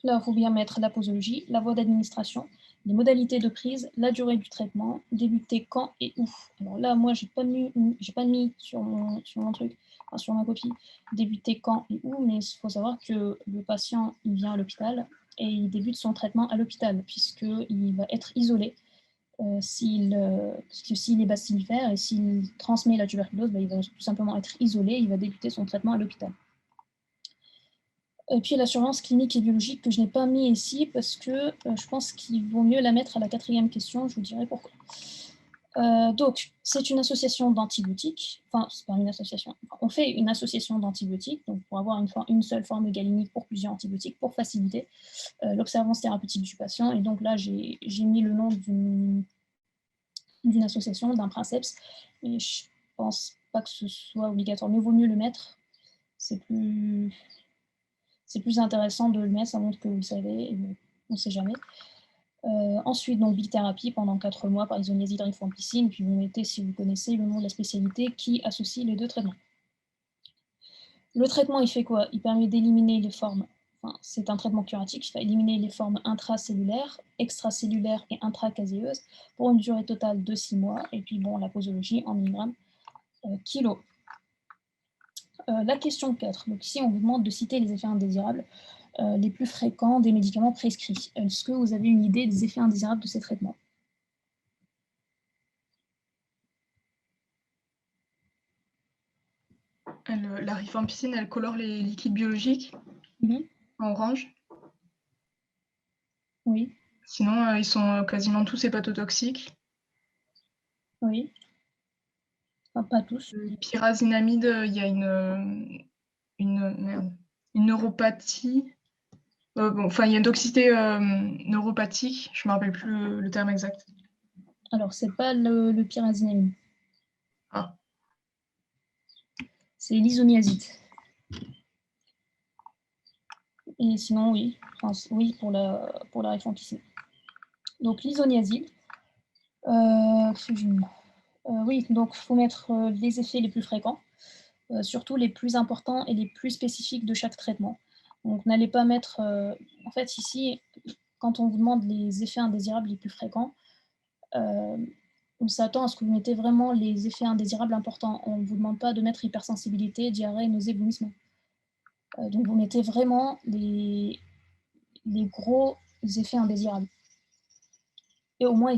Là, il faut bien mettre la posologie, la voie d'administration, les modalités de prise, la durée du traitement, débuter quand et où. Alors là, moi, j'ai pas mis sur mon truc, enfin, sur ma copie, débuter quand et où, mais il faut savoir que le patient, il vient à l'hôpital et il débute son traitement à l'hôpital, puisqu'il va être isolé s'il est bacillifère et s'il transmet la tuberculose, il va tout simplement être isolé, il va débuter son traitement à l'hôpital. Et puis la surveillance clinique et biologique que je n'ai pas mis ici parce que je pense qu'il vaut mieux la mettre à la 4e question, je vous dirai pourquoi. Donc, c'est une association d'antibiotiques, enfin, c'est pas une association, on fait une association d'antibiotiques, donc pour avoir une seule forme galinique pour plusieurs antibiotiques, pour faciliter l'observance thérapeutique du patient. Et donc là, j'ai mis le nom d'une association, d'un princeps, et je pense pas que ce soit obligatoire, mais il vaut mieux le mettre, c'est plus intéressant de le mettre, ça montre que vous le savez, et bon, on ne sait jamais. Ensuite, donc, bithérapie pendant 4 mois par isoniazide rifampicine, puis vous mettez, si vous connaissez, le nom de la spécialité qui associe les deux traitements. Le traitement, il fait quoi? Il permet d'éliminer les formes, enfin, c'est un traitement curatif, il va éliminer les formes intracellulaires, extracellulaires et intracaséeuses pour une durée totale de 6 mois, et puis bon, la posologie en milligrammes kilo. La question 4, donc ici on vous demande de citer les effets indésirables les plus fréquents des médicaments prescrits. Est-ce que vous avez une idée des effets indésirables de ces traitements? La rifampicine, elle colore les liquides biologiques en orange. Oui. Sinon, ils sont quasiment tous hépatotoxiques. Oui. Enfin, pas tous. Le pyrazinamide, il y a une neuropathie. Il y a une toxicité neuropathique. Je ne me rappelle plus le terme exact. Alors, c'est pas le pyrazinamide. Ah. C'est l'isoniazide. Et sinon, oui. Enfin, oui, pour la rifampicine. Donc, l'isoniazide. Oui, donc il faut mettre les effets les plus fréquents. surtout les plus importants et les plus spécifiques de chaque traitement. Donc n'allez pas mettre, en fait ici, quand on vous demande les effets indésirables les plus fréquents, on s'attend à ce que vous mettez vraiment les effets indésirables importants. On ne vous demande pas de mettre hypersensibilité, diarrhée, nausée, vomissement. Donc vous mettez vraiment les gros effets indésirables. Et au moins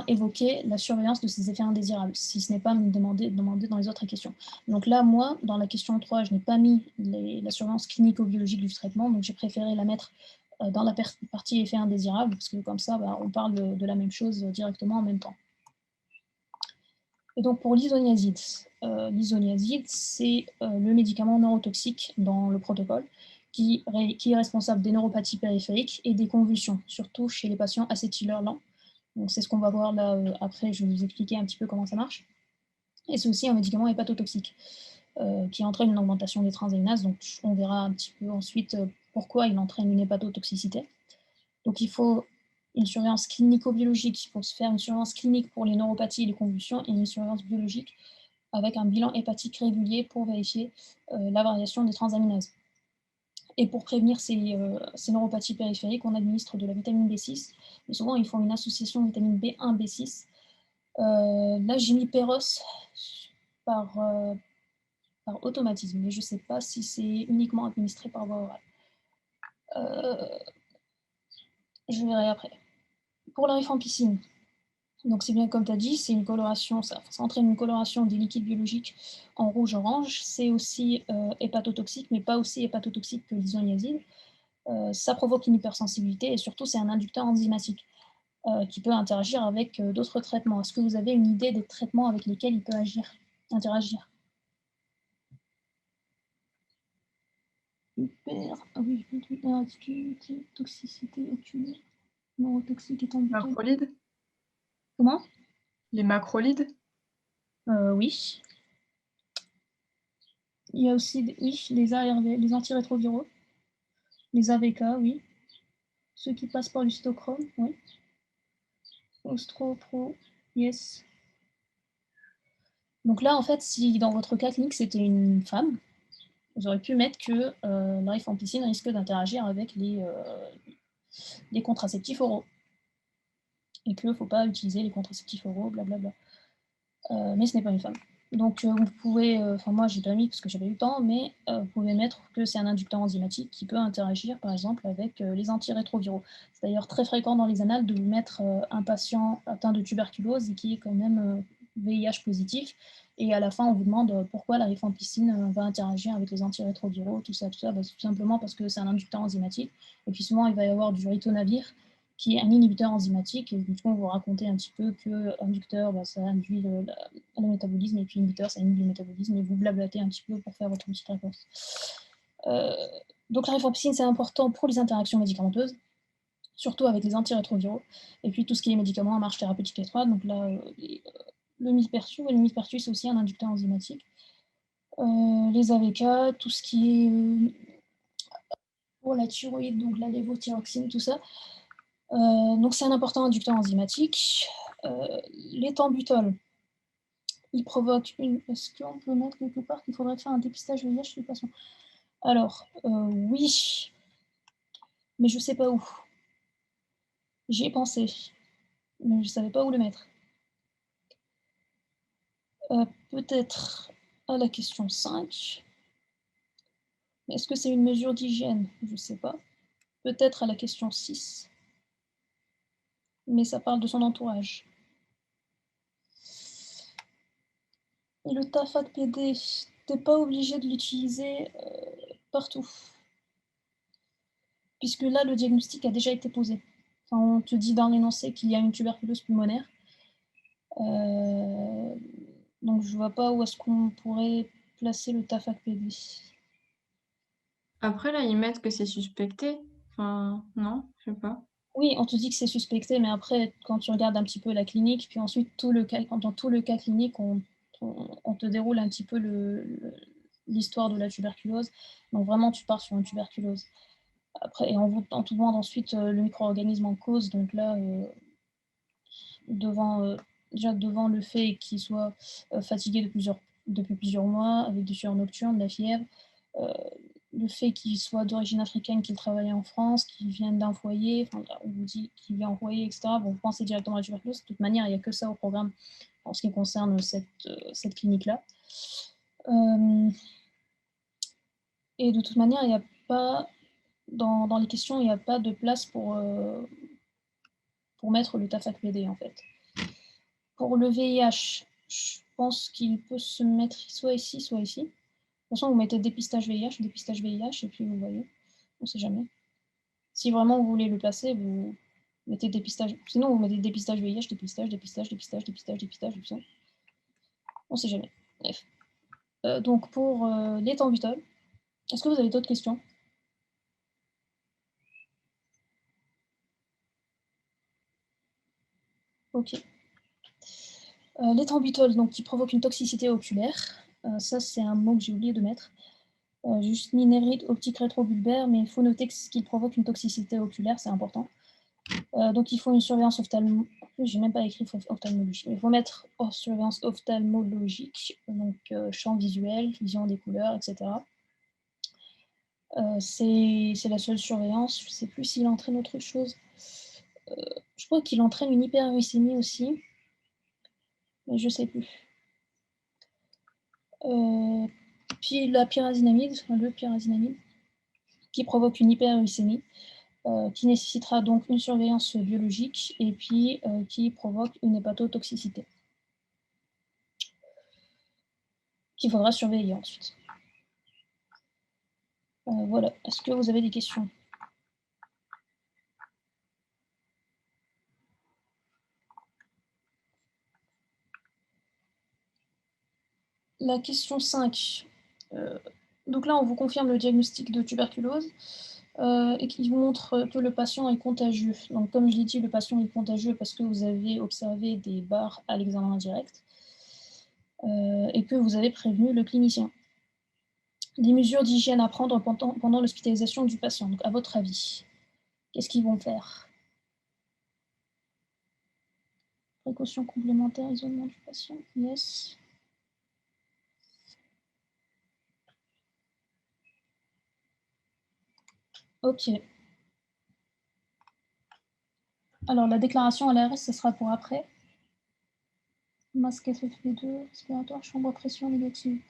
évoquer la surveillance de ces effets indésirables, si ce n'est pas demandé dans les autres questions. Donc là, moi, dans la question 3, je n'ai pas mis la surveillance clinico-biologique du traitement, donc j'ai préféré la mettre dans la partie effets indésirables, parce que comme ça, on parle de la même chose directement en même temps. Et donc pour l'isoniazide, c'est le médicament neurotoxique dans le protocole qui est responsable des neuropathies périphériques et des convulsions, surtout chez les patients acétyleurs lents. Donc c'est ce qu'on va voir là après, je vais vous expliquer un petit peu comment ça marche. Et c'est aussi un médicament hépatotoxique qui entraîne une augmentation des transaminases, donc on verra un petit peu ensuite pourquoi il entraîne une hépatotoxicité. Donc il faut une surveillance clinico-biologique pour se faire une surveillance clinique pour les neuropathies et les convulsions et une surveillance biologique avec un bilan hépatique régulier pour vérifier la variation des transaminases. Et pour prévenir ces neuropathies périphériques, on administre de la vitamine B6. Mais souvent, ils font une association vitamine B1, B6. Là, j'ai mis Péros par automatisme, mais je ne sais pas si c'est uniquement administré par voie orale. Je verrai après. Pour la rifampicine, donc c'est bien comme tu as dit, c'est une coloration, ça entraîne une coloration des liquides biologiques en rouge-orange. C'est aussi hépatotoxique, mais pas aussi hépatotoxique que l'isoniazide. Ça provoque une hypersensibilité et surtout c'est un inducteur enzymatique qui peut interagir avec d'autres traitements. Est-ce que vous avez une idée des traitements avec lesquels il peut interagir? Ah oui, toxicité oculaire, neurotoxique et tendue. Macrolides? Comment? Les macrolides? Oui. Il y a aussi les ARV, les antirétroviraux, les AVK, oui. Ceux qui passent par le cytochrome, oui. Ostro-pro, yes. Donc là, en fait, si dans votre cas clinique, c'était une femme, vous auriez pu mettre que la rifampicine risque d'interagir avec les contraceptifs oraux. Et qu'il ne faut pas utiliser les contraceptifs oraux, blablabla. Mais ce n'est pas une femme. Donc vous pouvez, moi j'ai pas mis parce que j'avais eu le temps, mais vous pouvez mettre que c'est un inducteur enzymatique qui peut interagir par exemple avec les antirétroviraux. C'est d'ailleurs très fréquent dans les annales de mettre un patient atteint de tuberculose et qui est quand même VIH positif, et à la fin on vous demande pourquoi la rifampicine va interagir avec les antirétroviraux, tout ça, tout simplement parce que c'est un inducteur enzymatique, et puis souvent il va y avoir du ritonavir, qui est un inhibiteur enzymatique, et du coup on vous raconter un petit peu que inducteur, ça induit le métabolisme, et puis inhibiteur, ça inhibe le métabolisme, et vous blablatez un petit peu pour faire votre petite réponse. Donc la rifampicine, c'est important pour les interactions médicamenteuses, surtout avec les antirétroviraux, et puis tout ce qui est médicaments à marche thérapeutique étroite, donc là, le mifpertu, c'est aussi un inducteur enzymatique. Les AVK, tout ce qui est pour la thyroïde, donc la lévothyroxine, tout ça. Donc c'est un important inducteur enzymatique. L'éthambutol, il provoque une... Est-ce qu'on peut mettre quelque part qu'il faudrait faire un dépistage VIH chez les patients? Alors, oui, mais je ne sais pas où. J'y ai pensé, mais je ne savais pas où le mettre. Peut-être à la question 5. Est-ce que c'est une mesure d'hygiène? Je ne sais pas. Peut-être à la question 6. Mais ça parle de son entourage. Et le Tafat PD, t'es pas obligé de l'utiliser partout. Puisque là, le diagnostic a déjà été posé. Enfin, on te dit dans l'énoncé qu'il y a une tuberculose pulmonaire. Donc je vois pas où est-ce qu'on pourrait placer le Tafat PD. Après, là, ils mettent que c'est suspecté. Enfin, non, je sais pas. Oui, on te dit que c'est suspecté, mais après, quand tu regardes un petit peu la clinique, puis ensuite, dans tout le cas clinique, on te déroule un petit peu l'histoire de la tuberculose. Donc vraiment, tu pars sur une tuberculose. Après, et on te demande ensuite le micro-organisme en cause. Donc là, déjà devant le fait qu'il soit fatigué de plusieurs depuis plusieurs mois, avec des sueurs nocturnes, de la fièvre, le fait qu'il soit d'origine africaine, qu'il travaille en France, qu'il vienne d'un foyer, enfin, on vous dit qu'il vient en foyer, etc., vous pensez directement à la tuberculose. De toute manière, il n'y a que ça au programme en ce qui concerne cette clinique-là. Et de toute manière, il n'y a pas, dans les questions, il n'y a pas de place pour mettre le TAFAC-PD, en fait. Pour le VIH, je pense qu'il peut se mettre soit ici, soit ici. De toute façon, vous mettez dépistage VIH, et puis vous voyez, on ne sait jamais. Si vraiment vous voulez le placer, vous mettez dépistage. Sinon, vous mettez dépistage VIH, dépistage. On ne sait jamais. Bref. Donc, pour l'éthambutol, est-ce que vous avez d'autres questions? Ok. L'éthambutol, donc, qui provoque une toxicité oculaire. Ça, c'est un mot que j'ai oublié de mettre. Juste minérite optique rétrobulbaire, mais il faut noter qu'il provoque une toxicité oculaire, c'est important. Donc il faut une surveillance ophtalmologique. J'ai même pas écrit ophtalmologique, mais il faut mettre surveillance ophtalmologique, donc champ visuel, vision des couleurs, etc. C'est la seule surveillance. Je ne sais plus s'il entraîne autre chose. Je crois qu'il entraîne une hyperuricémie aussi, mais je ne sais plus. Puis la pyrazinamide, le pyrazinamide, qui provoque une hyperuricémie, qui nécessitera donc une surveillance biologique et puis qui provoque une hépatotoxicité, qu'il faudra surveiller ensuite. Voilà. Est-ce que vous avez des questions? La question 5. Donc là, on vous confirme le diagnostic de tuberculose et qui vous montre que le patient est contagieux. Donc, comme je l'ai dit, le patient est contagieux parce que vous avez observé des barres à l'examen direct et que vous avez prévenu le clinicien. Les mesures d'hygiène à prendre pendant l'hospitalisation du patient. Donc, à votre avis, qu'est-ce qu'ils vont faire? Précautions complémentaires, isolement du patient. Yes. Ok. Alors, la déclaration à l'ARS, ce sera pour après. Masque FFP2, respiratoire, chambre à pression négative.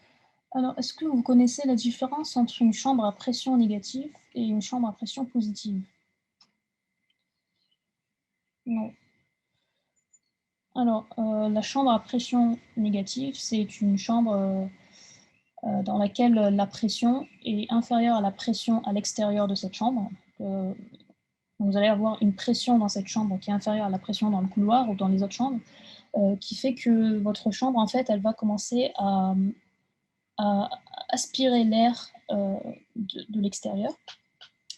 Alors, est-ce que vous connaissez la différence entre une chambre à pression négative et une chambre à pression positive? Non. Alors, la chambre à pression négative, c'est une chambre dans laquelle la pression est inférieure à la pression à l'extérieur de cette chambre. Vous allez avoir une pression dans cette chambre qui est inférieure à la pression dans le couloir ou dans les autres chambres, qui fait que votre chambre, en fait, elle va commencer à aspirer l'air de l'extérieur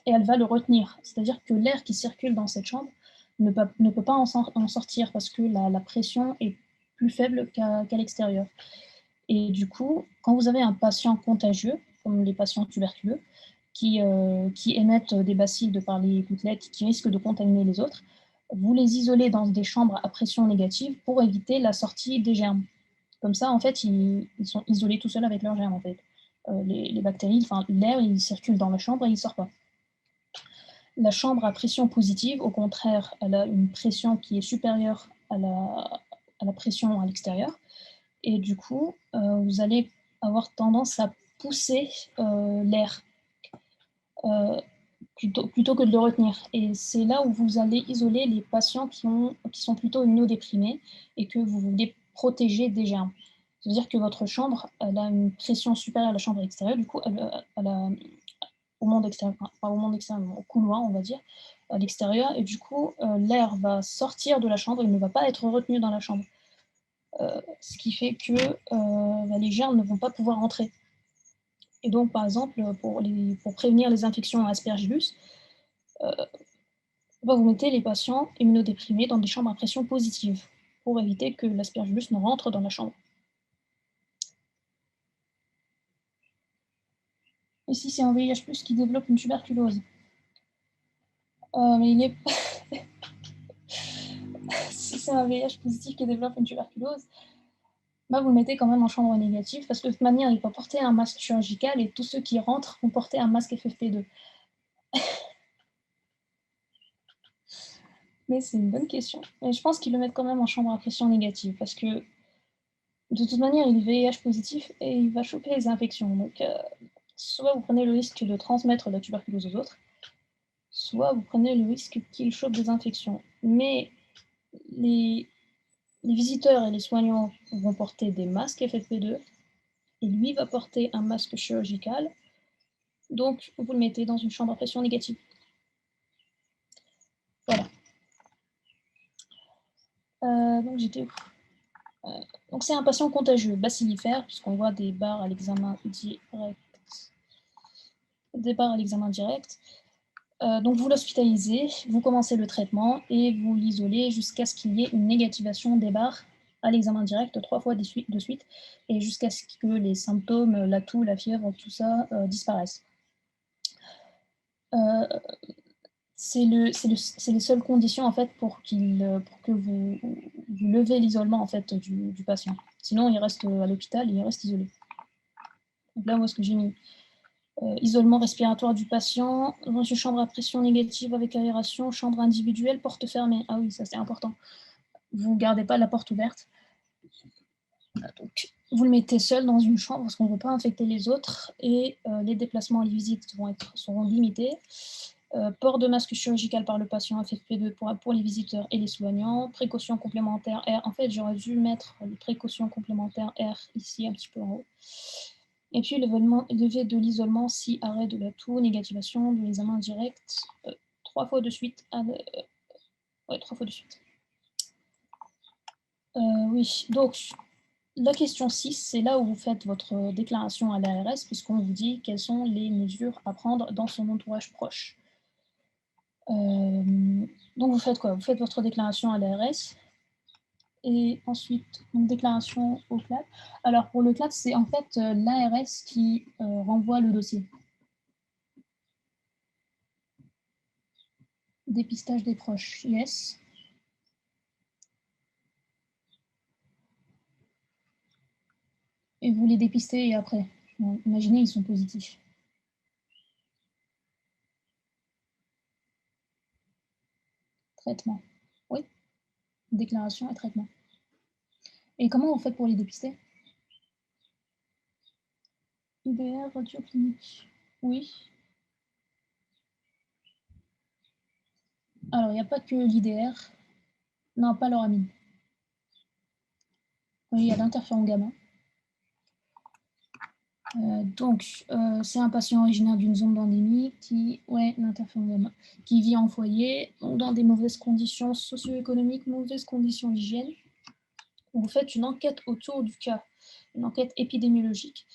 et elle va le retenir. C'est-à-dire que l'air qui circule dans cette chambre ne peut pas en sortir parce que la pression est plus faible qu'à l'extérieur. Et du coup, quand vous avez un patient contagieux, comme les patients tuberculeux, qui émettent des bacilles de par les gouttelettes, qui risquent de contaminer les autres, vous les isolez dans des chambres à pression négative pour éviter la sortie des germes. Comme ça, en fait, ils sont isolés tout seuls avec leurs germes, en fait. Les bactéries, enfin, l'air, il circule dans la chambre et il ne sort pas. La chambre à pression positive, au contraire, elle a une pression qui est supérieure à la pression à l'extérieur. Et du coup, vous allez avoir tendance à pousser l'air plutôt que de le retenir. Et c'est là où vous allez isoler les patients qui sont plutôt immunodéprimés et que vous voulez protéger des germes. C'est-à-dire que votre chambre, elle a une pression supérieure à la chambre extérieure, du coup, elle a, au monde extérieur, enfin, pas au monde extérieur, au couloir, on va dire, à l'extérieur, et du coup, l'air va sortir de la chambre, il ne va pas être retenu dans la chambre. Ce qui fait que les germes ne vont pas pouvoir entrer. Et donc, par exemple, pour prévenir les infections à Aspergillus, vous mettez les patients immunodéprimés dans des chambres à pression positive pour éviter que l'Aspergillus ne rentre dans la chambre. Et si c'est un VIH+, qui développe une tuberculose, mais il est... si c'est un VIH positif qui développe une tuberculose, Bah, vous le mettez quand même en chambre négative parce que de toute manière, il va porter un masque chirurgical et tous ceux qui rentrent vont porter un masque FFP2. Mais c'est une bonne question. Et je pense qu'ils le mettent quand même en chambre à pression négative parce que de toute manière, il est VIH positif et il va choper les infections. Donc, soit vous prenez le risque de transmettre la tuberculose aux autres, soit vous prenez le risque qu'il chope des infections. Mais les visiteurs et les soignants vont porter des masques FFP2 et lui va porter un masque chirurgical. Donc, vous le mettez dans une chambre à pression négative. Voilà. Donc, j'étais où ? Donc, c'est un patient contagieux, bacillifère, puisqu'on voit des barres à l'examen direct. Donc, vous l'hospitalisez, vous commencez le traitement et vous l'isolez jusqu'à ce qu'il y ait une négativation des barres à l'examen direct 3 fois de suite et jusqu'à ce que les symptômes, la toux, la fièvre, tout ça disparaissent. C'est les seules conditions en fait pour que vous levez l'isolement en fait du patient. Sinon, il reste à l'hôpital et il reste isolé. Donc là, moi, ce que j'ai mis, isolement respiratoire du patient, dans une chambre à pression négative avec aération, chambre individuelle, porte fermée. Ah oui, ça c'est important. Vous ne gardez pas la porte ouverte. Donc, vous le mettez seul dans une chambre parce qu'on ne veut pas infecter les autres et les déplacements et les visites seront limités. Port de masque chirurgical par le patient FFP2 pour les visiteurs et les soignants. Précautions complémentaires R. En fait, j'aurais dû mettre les précautions complémentaires R ici, un petit peu en haut. Et puis, levé de l'isolement si arrêt de la toux, négativation de l'examen direct, 3 fois de suite. 3 fois de suite. Oui, donc, la question 6, c'est là où vous faites votre déclaration à l'ARS, puisqu'on vous dit quelles sont les mesures à prendre dans son entourage proche. Donc, vous faites quoi? Vous faites votre déclaration à l'ARS et ensuite une déclaration au CLAD. Alors, pour le CLAD, c'est en fait l'ARS qui renvoie le dossier. Dépistage des proches, yes. Et vous les dépistez et après. Bon, imaginez, ils sont positifs. Traitement. Oui. Déclaration et traitement. Et comment vous faites pour les dépister? IDR, radio clinique. Oui. Alors, il n'y a pas que l'IDR. Non, pas l'oramine. Oui, il y a l'interféron gamma. C'est un patient originaire d'une zone d'endémie l'interféron gamma, qui vit en foyer, dans des mauvaises conditions socio-économiques, mauvaises conditions d'hygiène. Vous faites une enquête autour du cas, une enquête épidémiologique.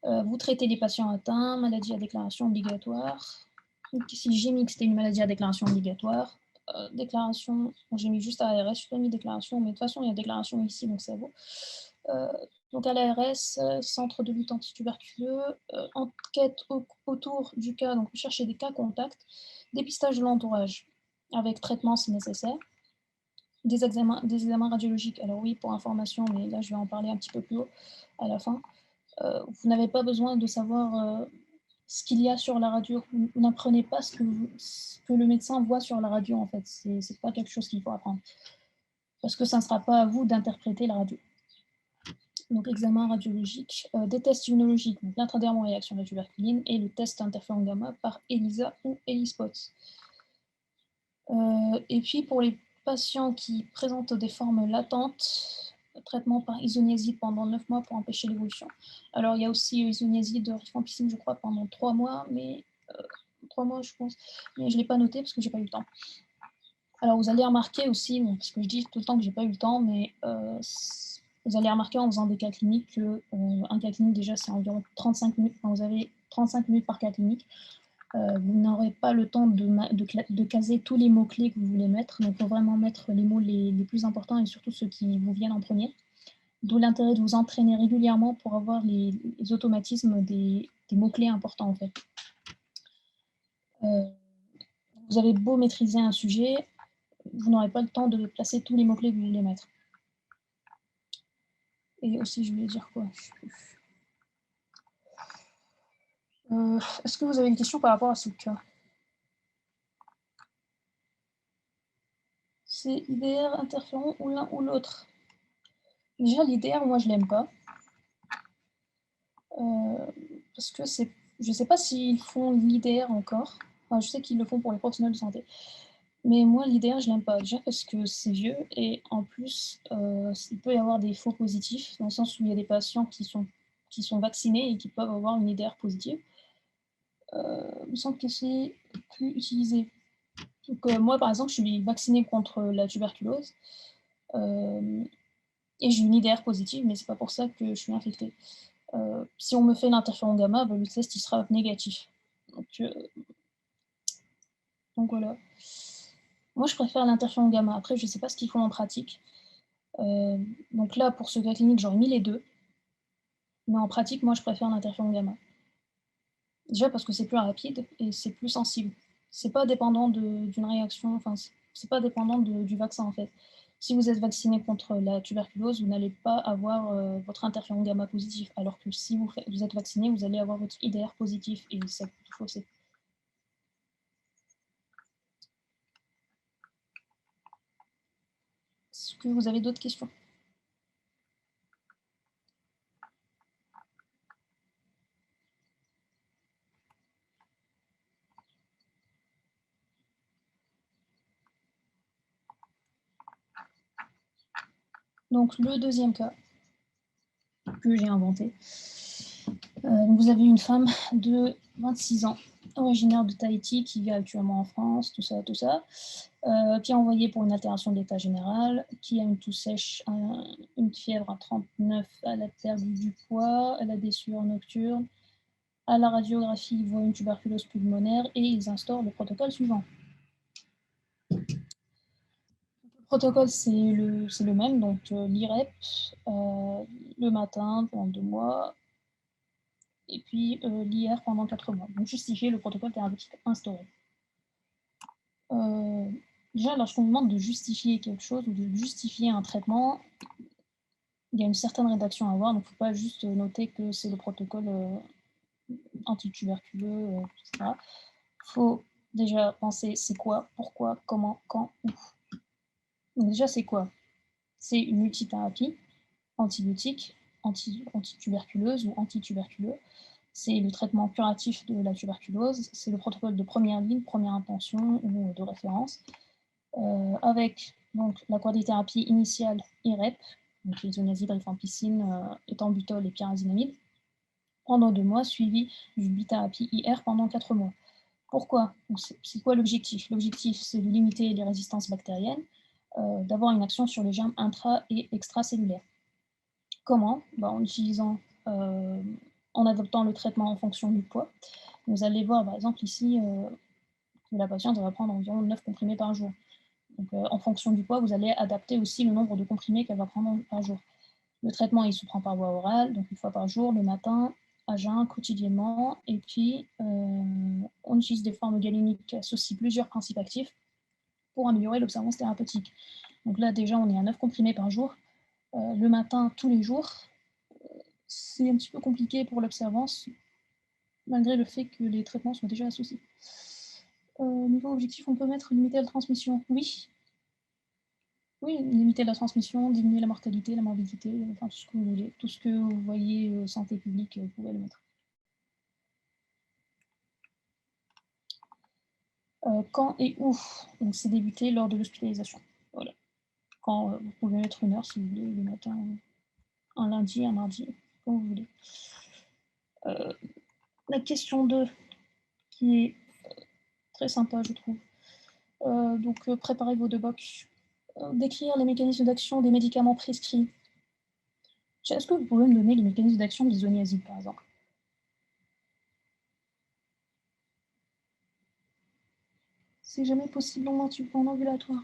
Vous traitez les patients atteints, maladie à déclaration obligatoire. Donc, ici, j'ai mis que c'était une maladie à déclaration obligatoire. Déclaration, j'ai mis juste ARS, je n'ai pas mis déclaration, mais de toute façon, il y a déclaration ici, donc ça vaut. Donc à l'ARS, centre de lutte antituberculeux, enquête autour du cas, donc chercher des cas contacts, dépistage de l'entourage avec traitement si nécessaire, des examens radiologiques. Alors oui, pour information, mais là je vais en parler un petit peu plus haut à la fin. Vous n'avez pas besoin de savoir ce qu'il y a sur la radio. Vous n'apprenez pas ce que le médecin voit sur la radio en fait. C'est pas quelque chose qu'il faut apprendre. Parce que ça ne sera pas à vous d'interpréter la radio. Donc examen radiologique, des tests immunologiques, donc l'intradermal réaction à la tuberculine et le test interféron gamma par ELISA ou ELISPOT. Et puis pour les patients qui présentent des formes latentes, traitement par isoniazide pendant 9 mois pour empêcher l'évolution. Alors il y a aussi isoniazide de rifampicine, je crois, pendant 3 mois, mais 3 mois je pense, mais je ne l'ai pas noté parce que j'ai pas eu le temps. Alors vous allez remarquer aussi, parce que je dis tout le temps que j'ai pas eu le temps, mais vous allez remarquer en faisant des cas cliniques qu'un cas clinique, déjà, c'est environ 35 minutes. Enfin, vous avez 35 minutes par cas clinique. Vous n'aurez pas le temps de caser tous les mots-clés que vous voulez mettre. Donc, il faut vraiment mettre les mots les plus importants et surtout ceux qui vous viennent en premier. D'où l'intérêt de vous entraîner régulièrement pour avoir les automatismes des mots-clés importants, en fait. Vous avez beau maîtriser un sujet, vous n'aurez pas le temps de placer tous les mots-clés que vous voulez mettre. Et aussi, je voulais dire quoi? Je sais plus. Est-ce que vous avez une question par rapport à ce cas? C'est IDR, interféron ou l'un ou l'autre? Déjà, l'IDR, moi, je l'aime pas. Parce que c'est... Je sais pas s'ils font l'IDR encore. Enfin, je sais qu'ils le font pour les professionnels de santé. Mais moi, l'IDR, je l'aime pas. Déjà parce que c'est vieux et en plus, il peut y avoir des faux positifs, dans le sens où il y a des patients qui sont vaccinés et qui peuvent avoir une IDR positive. Il me semble que c'est plus utilisé. Donc, moi, par exemple, je suis vaccinée contre la tuberculose et j'ai une IDR positive, mais c'est pas pour ça que je suis infectée. Si on me fait l'interféron gamma, le test il sera négatif. Donc voilà. Moi, je préfère l'interféron gamma. Après, je sais pas ce qu'ils font en pratique. Donc là, pour ce cas clinique, j'aurais mis les deux. Mais en pratique, moi, je préfère l'interféron gamma. Déjà parce que c'est plus rapide et c'est plus sensible. C'est pas dépendant d'une réaction, enfin, c'est pas dépendant du vaccin en fait. Si vous êtes vacciné contre la tuberculose, vous n'allez pas avoir votre interféron gamma positif, alors que si vous êtes vacciné, vous allez avoir votre IDR positif et ça peut fausser. Est-ce que vous avez d'autres questions? Donc le deuxième cas que j'ai inventé. Vous avez une femme de 26 ans, originaire de Tahiti, qui vit actuellement en France, tout ça, qui est envoyée pour une altération de l'état général, qui a une toux sèche, une fièvre à 39, elle a perdu du poids, elle a des sueurs nocturnes. À la radiographie, ils voient une tuberculose pulmonaire et ils instaurent le protocole suivant. Le protocole, c'est le même, donc l'IREP, le matin pendant 2 mois, et puis l'IR pendant 4 mois. Donc justifier le protocole thérapeutique instauré. Déjà, lorsqu'on vous demande de justifier quelque chose ou de justifier un traitement, il y a une certaine rédaction à avoir, donc il ne faut pas juste noter que c'est le protocole antituberculeux, etc. Il faut déjà penser c'est quoi, pourquoi, comment, quand, où. Donc déjà, c'est quoi? C'est une multithérapie antibiotique, antituberculeuse ou antituberculeux. C'est le traitement curatif de la tuberculose. C'est le protocole de première ligne, première intention ou de référence. Avec donc, la quadrithérapie initiale IREP, donc isoniazide, rifampicine, éthambutol et pyrazinamide, pendant 2 mois, suivi d'une bithérapie IR pendant 4 mois. Pourquoi? C'est quoi l'objectif? L'objectif, c'est de limiter les résistances bactériennes, d'avoir une action sur les germes intra- et extracellulaires. Comment? En adoptant le traitement en fonction du poids. Vous allez voir, par exemple, ici, que la patiente va prendre environ 9 comprimés par jour. Donc, en fonction du poids, vous allez adapter aussi le nombre de comprimés qu'elle va prendre par jour. Le traitement, il se prend par voie orale, donc 1 fois par jour, le matin, à jeun, quotidiennement. Et puis, on utilise des formes galéniques qui associent plusieurs principes actifs pour améliorer l'observance thérapeutique. Donc là, déjà, on est à 9 comprimés par jour. Le matin, tous les jours. C'est un petit peu compliqué pour l'observance, malgré le fait que les traitements soient déjà associés. Niveau objectif, on peut mettre limiter la transmission. Oui, oui, limiter la transmission, diminuer la mortalité, la morbidité, enfin tout ce que vous voulez. Tout ce que vous voyez santé publique, vous pouvez le mettre. Quand et où? Donc c'est débuté lors de l'hospitalisation. Voilà. Quand vous pouvez mettre 1 heure si vous voulez, le matin, un lundi, un mardi, quand vous voulez. La question 2, qui est très sympa, je trouve. Donc préparez vos 2 bocs. Décrire les mécanismes d'action des médicaments prescrits. Est-ce que vous pouvez me donner les mécanismes d'action de l'isoniazide, par exemple? C'est jamais possible en ambulatoire.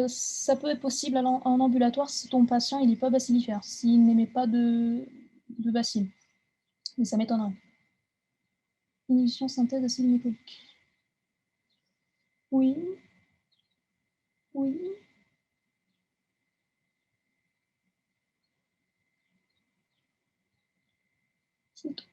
Ça peut être possible en ambulatoire si ton patient n'est pas bacillifère, s'il n'émet pas de bacilles. Mais ça m'étonnerait. Inhibition synthèse acide glycolique. Oui. Oui. C'est tout.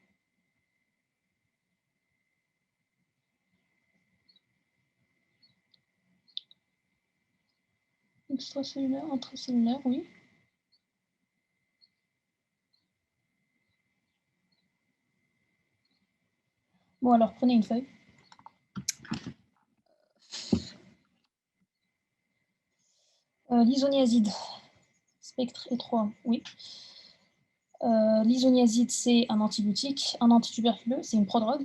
Extracellulaire, intracellulaire, oui. Bon, alors prenez une feuille. L'isoniazide, spectre étroit, oui. L'isoniazide, c'est un antibiotique, un antituberculeux, c'est une prodrogue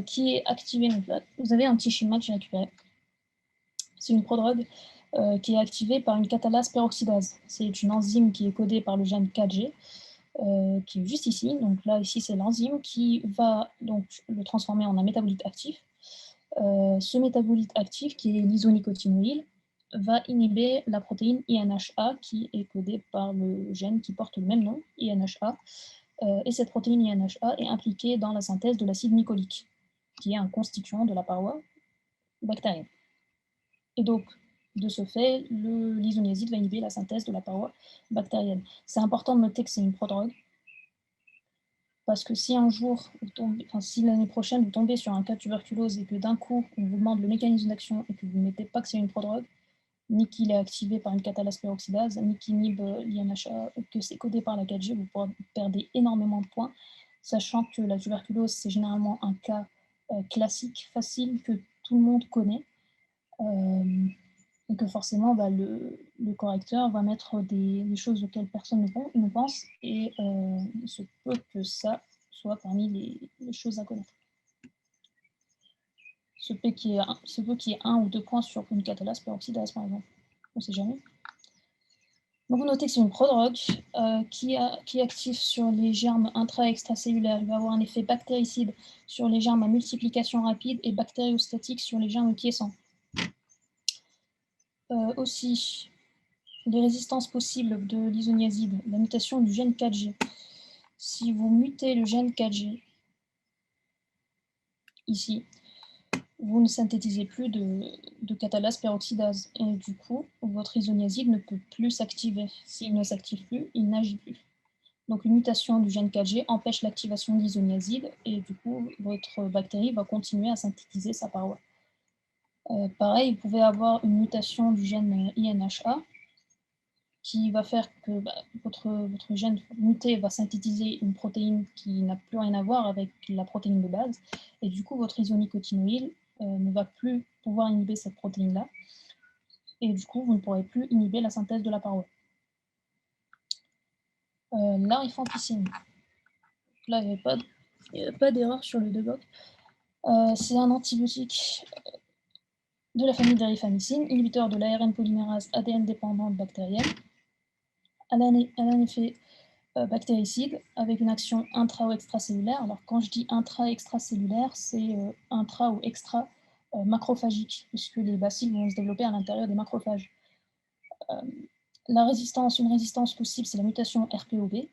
qui est activée. Donc là, vous avez un petit schéma que j'ai récupéré. C'est une prodrogue qui est activée par une catalase peroxydase. C'est une enzyme qui est codée par le gène 4G, qui est juste ici. Donc là, ici, c'est l'enzyme qui va donc le transformer en un métabolite actif. Ce métabolite actif, qui est l'isonicotinoïl, va inhiber la protéine INHA, qui est codée par le gène qui porte le même nom, INHA. Et cette protéine INHA est impliquée dans la synthèse de l'acide mycolique, qui est un constituant de la paroi bactérienne. Et donc, de ce fait, l'isoniazide va inhiber la synthèse de la paroi bactérienne. C'est important de noter que c'est une prodrogue, parce que si un jour, si l'année prochaine, vous tombez sur un cas de tuberculose et que d'un coup, on vous demande le mécanisme d'action et que vous ne mettez pas que c'est une prodrogue, ni qu'il est activé par une catalase peroxydase, ni qu'il inhibe l'INHA, que c'est codé par la 4G, vous perdez énormément de points, sachant que la tuberculose, c'est généralement un cas classique, facile, que tout le monde connaît. Et que forcément, le correcteur va mettre des choses auxquelles personne ne pense, et il se peut que ça soit parmi les choses à connaître. Ce peut qu'il y ait 1 ou 2 points sur une catalase peroxydase, par exemple. On ne sait jamais. Donc vous notez que c'est une prodrogue qui est active sur les germes intra- et extracellulaires. Il va avoir un effet bactéricide sur les germes à multiplication rapide et bactériostatique sur les germes quiescents. Aussi, les résistances possibles de l'isoniazide, la mutation du gène 4G. Si vous mutez le gène 4G, ici, vous ne synthétisez plus de catalase peroxydase. Et du coup, votre isoniazide ne peut plus s'activer. S'il ne s'active plus, il n'agit plus. Donc une mutation du gène 4G empêche l'activation de l'isoniazide et du coup, votre bactérie va continuer à synthétiser sa paroi. Pareil, vous pouvez avoir une mutation du gène INHA qui va faire que votre gène muté va synthétiser une protéine qui n'a plus rien à voir avec la protéine de base, et du coup votre isonicotinoïl ne va plus pouvoir inhiber cette protéine-là, et du coup vous ne pourrez plus inhiber la synthèse de la paroi. La rifampicine. Là, il n'y avait pas d'erreur sur le debug. C'est un antibiotique de la famille des rifamycines, inhibiteur de l'ARN polymérase ADN dépendante bactérienne. Elle a un effet bactéricide avec une action intra- ou extracellulaire. Alors quand je dis intra-extracellulaire, c'est intra- ou extra-macrophagique, puisque les bacilles vont se développer à l'intérieur des macrophages. Une résistance possible, c'est la mutation RPOB,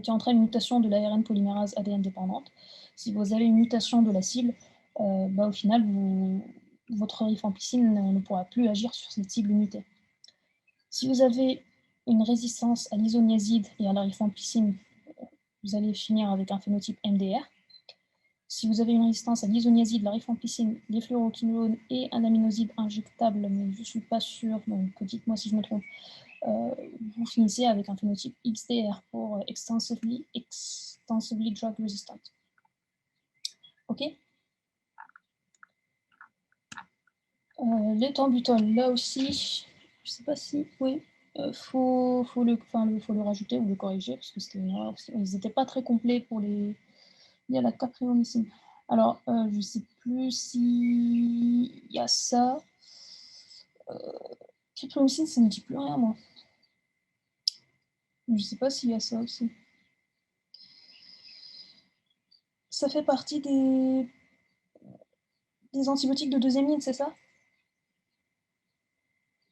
qui entraîne une mutation de l'ARN polymérase ADN dépendante. Si vous avez une mutation de la cible, au final, votre rifampicine ne pourra plus agir sur cette cible mutée. Si vous avez une résistance à l'isoniazide et à la rifampicine, vous allez finir avec un phénotype MDR. Si vous avez une résistance à l'isoniazide, la rifampicine, les fluoroquinolones et un aminoside injectable, mais je ne suis pas sûre, donc dites-moi si je me trompe, vous finissez avec un phénotype XDR pour extensively drug resistant. Ok. L'éthambutol, là aussi, je ne sais pas si, oui, faut le rajouter ou le corriger parce que c'était une erreur. Ils n'étaient pas très complets pour les. Il y a la capréomycine. Alors, je ne sais plus si il y a ça. Capréomycine, ça ne me dit plus rien, moi. Je ne sais pas s'il y a ça aussi. Ça fait partie des antibiotiques de deuxième ligne, c'est ça?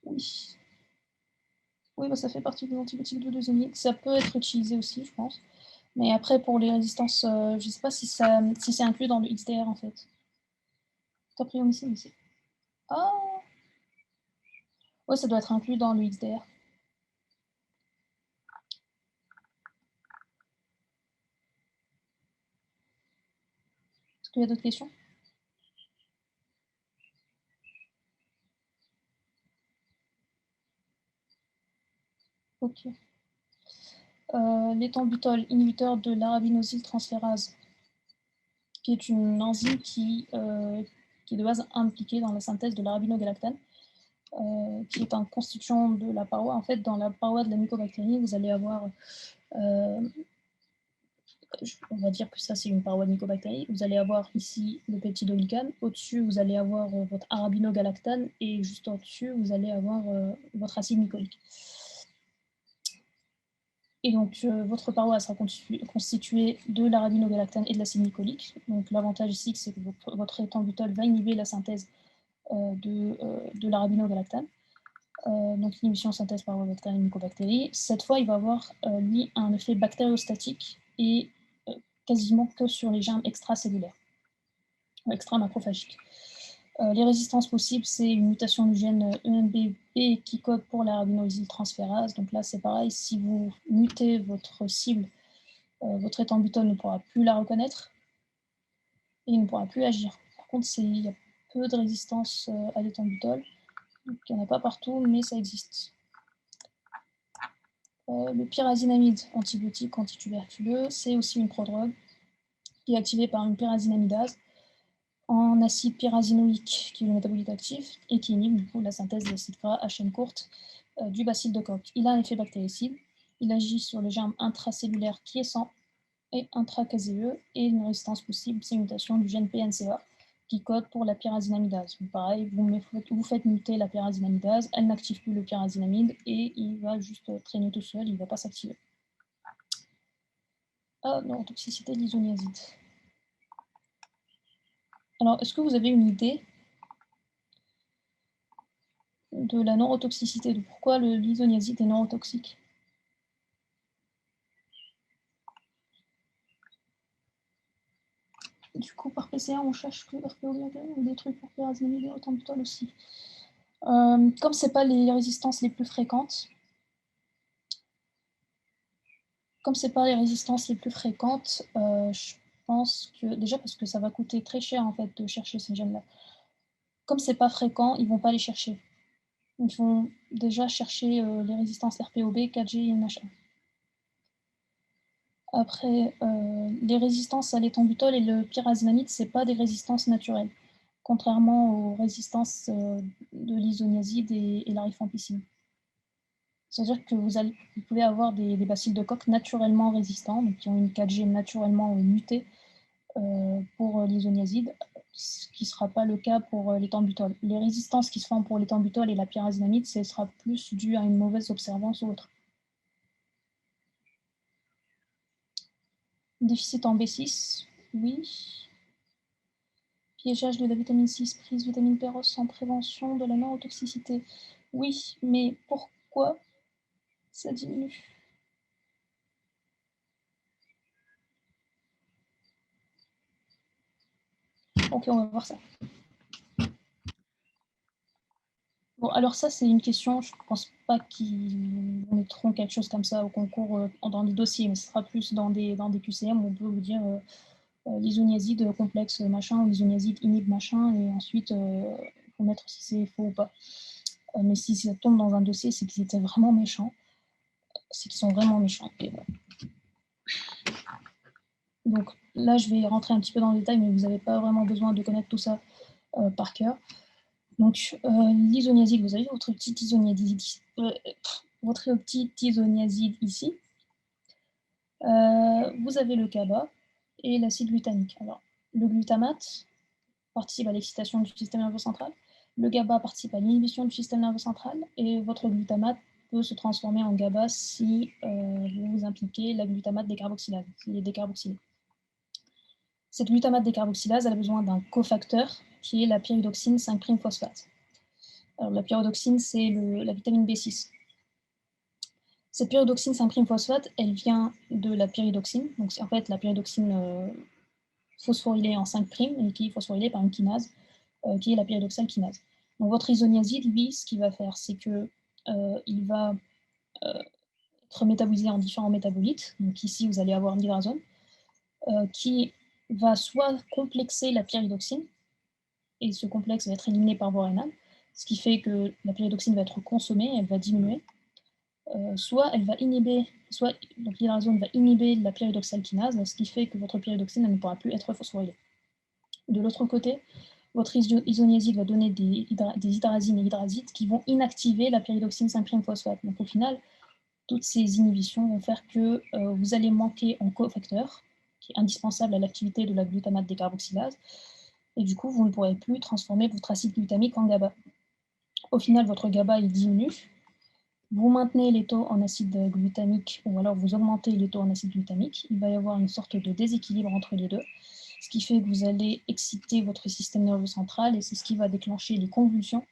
Oui. Oui, ça fait partie des antibiotiques de deuxième ligne. Ça peut être utilisé aussi, je pense. Mais après, pour les résistances, je ne sais pas si c'est inclus dans le XDR, en fait. Capréomycine aussi. Ah! Ouais, ça doit être inclus dans le XDR. Est-ce qu'il y a d'autres questions? Ok. L'éthambutol, inhibiteur de l'arabinosyl-transférase, qui est une enzyme qui est de base impliquée dans la synthèse de l'arabinogalactane, qui est un constituant de la paroi. En fait, dans la paroi de la mycobactérie, vous allez avoir, on va dire que ça c'est une paroi de mycobactérie, vous allez avoir ici le peptidoglycane, au-dessus vous allez avoir votre arabinogalactane, et juste au-dessus vous allez avoir votre acide mycolique. Et donc, votre paroi sera constituée de l'arabinogalactane et de l'acide mycolique. Donc, l'avantage ici, c'est que votre éthambutol va inhiber la synthèse de l'arabinogalactane. Donc, inhibition synthèse par bactéries et mycobactéries. Cette fois, il va avoir, lui, un effet bactériostatique et quasiment que sur les germes extracellulaires, extra-macrophagiques. Les résistances possibles, c'est une mutation du gène EMBB qui code pour l'arabinosyl-transférase. Donc là, c'est pareil, si vous mutez votre cible, votre éthambutol ne pourra plus la reconnaître et il ne pourra plus agir. Par contre, il y a peu de résistance à l'éthambutol. Il n'y en a pas partout, mais ça existe. Le pyrazinamide, antibiotique antituberculeux, c'est aussi une prodrogue qui est activée par une pyrazinamidase en acide pyrazinoïque, qui est le métabolite actif, et qui inhibe du coup la synthèse des acides gras à chaîne courte du bacille de Koch. Il a un effet bactéricide, il agit sur les germes intracellulaires quiescents et intracaséeux, et une résistance possible, c'est une mutation du gène PNCA, qui code pour la pyrazinamidase. Pareil, vous faites muter la pyrazinamidase, elle n'active plus le pyrazinamide, et il va juste traîner tout seul, il ne va pas s'activer. Ah non, toxicité de l'isoniazide. Alors, est-ce que vous avez une idée de la neurotoxicité, de pourquoi l'isoniazide est neurotoxique? Du coup, par PCA, on cherche que RPO ou des trucs pour pyrazinamide et ethambutol aussi. Comme ce n'est pas les résistances les plus fréquentes, je pense que, déjà parce que ça va coûter très cher en fait de chercher ces gènes-là. Comme c'est pas fréquent, ils vont pas les chercher. Ils vont déjà chercher les résistances RPOB, 4G et NH1. Après, les résistances à l'éthambutol et le pyrazinamide, c'est pas des résistances naturelles, contrairement aux résistances de l'isoniazide et la rifampicine. C'est-à-dire que vous pouvez avoir des bacilles de Koch naturellement résistants, donc qui ont une 4G naturellement mutée pour l'isoniazide, ce qui ne sera pas le cas pour l'éthambutol. Les résistances qui se font pour l'éthambutol et la pyrazinamide, ce sera plus dû à une mauvaise observance ou autre. Déficit en B6, oui. Piégeage de la vitamine 6, prise vitamine Péros sans prévention de la neurotoxicité. Oui, mais pourquoi ça diminue? Ok, on va voir ça. Bon, alors ça, c'est une question, je ne pense pas qu'ils mettront quelque chose comme ça au concours dans les dossiers, mais ce sera plus dans des QCM où on peut vous dire l'isoniazide complexe machin ou l'isoniazide inhibe machin, et ensuite il faut mettre si c'est faux ou pas. Mais si ça tombe dans un dossier, c'est qu'ils étaient vraiment méchants. C'est qu'ils sont vraiment méchants. Et voilà. Donc là, je vais rentrer un petit peu dans le détail, mais vous n'avez pas vraiment besoin de connaître tout ça par cœur. Donc, l'isoniazide, vous avez votre petite isoniazide, ici. Vous avez le GABA et l'acide glutamique. Alors, le glutamate participe à l'excitation du système nerveux central, le GABA participe à l'inhibition du système nerveux central, et votre glutamate peut se transformer en GABA si vous impliquez la glutamate décarboxylase, s'il est décarboxylé. Cette glutamate décarboxylase a besoin d'un cofacteur qui est la pyridoxine 5'-phosphate. Alors, la pyridoxine, c'est la vitamine B6. Cette pyridoxine 5'-phosphate, elle vient de la pyridoxine. Donc, c'est en fait la pyridoxine phosphorylée en 5' et qui est phosphorylée par une kinase, qui est la pyridoxale kinase. Donc, votre isoniazide, lui, ce qu'il va faire, c'est qu'il va être métabolisé en différents métabolites. Donc, ici, vous allez avoir l'hydrazone, qui va soit complexer la pyridoxine, et ce complexe va être éliminé par voie rénale, ce qui fait que la pyridoxine va être consommée, elle va diminuer, soit elle va inhiber, soit donc l'hydrazone va inhiber la pyridoxalkinase, ce qui fait que votre pyridoxine ne pourra plus être phosphorylée. De l'autre côté, votre isoniazide va donner des hydrazines et hydrazides qui vont inactiver la pyridoxine 5'-phosphate. Donc au final, toutes ces inhibitions vont faire que vous allez manquer en cofacteur, qui est indispensable à l'activité de la glutamate décarboxylase, et du coup, vous ne pourrez plus transformer votre acide glutamique en GABA. Au final, votre GABA il diminue, vous maintenez les taux en acide glutamique, ou alors vous augmentez les taux en acide glutamique, il va y avoir une sorte de déséquilibre entre les deux, ce qui fait que vous allez exciter votre système nerveux central, et c'est ce qui va déclencher les convulsions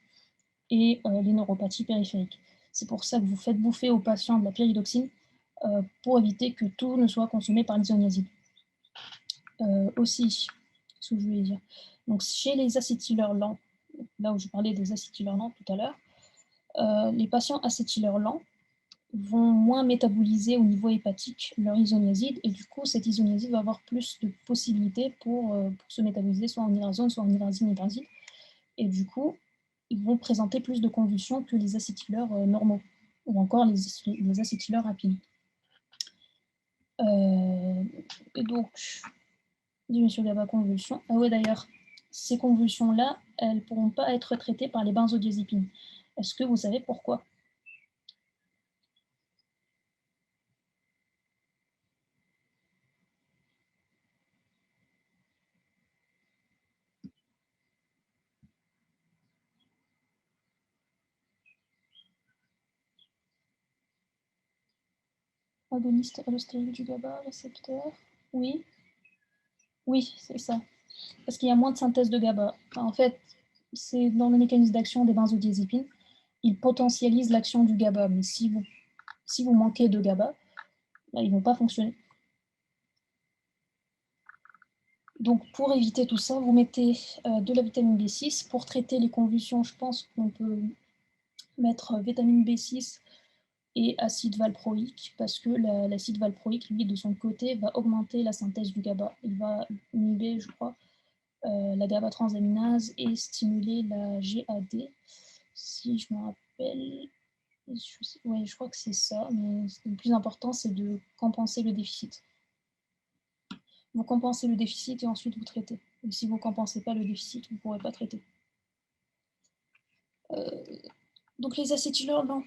et les neuropathies périphériques. C'est pour ça que vous faites bouffer aux patients de la pyridoxine pour éviter que tout ne soit consommé par l'isoniazide. Aussi, ce que je voulais dire, donc chez les acétyleurs lents, là où je parlais des acétyleurs lents tout à l'heure, les patients acétyleurs lents vont moins métaboliser au niveau hépatique leur isoniazide, et du coup, cette isoniazide va avoir plus de possibilités pour se métaboliser soit en hydrazone, soit en hydrazine hydrazide, et du coup, ils vont présenter plus de convulsions que les acétyleurs normaux, ou encore les acétyleurs rapides. Et donc, diminution GABA convulsion. Ah ouais, d'ailleurs, ces convulsions-là, elles ne pourront pas être traitées par les benzodiazépines. Est-ce que vous savez pourquoi? Agoniste allostérique du GABA, récepteur. Oui, oui, c'est ça. Parce qu'il y a moins de synthèse de GABA. Enfin, en fait, c'est dans le mécanisme d'action des benzodiazépines. Ils potentialisent l'action du GABA, mais si vous manquez de GABA, là, ils ne vont pas fonctionner. Donc, pour éviter tout ça, vous mettez de la vitamine B6. Pour traiter les convulsions, je pense qu'on peut mettre vitamine B6 et acide valproïque, parce que l'acide valproïque, lui, de son côté, va augmenter la synthèse du GABA. Il va inhiber, je crois, la GABA transaminase et stimuler la GAD, si je me rappelle. Je crois que c'est ça, mais le plus important, c'est de compenser le déficit. Vous compensez le déficit et ensuite vous traitez. Et si vous ne compensez pas le déficit, vous ne pourrez pas traiter. Donc les acétyleurs lents,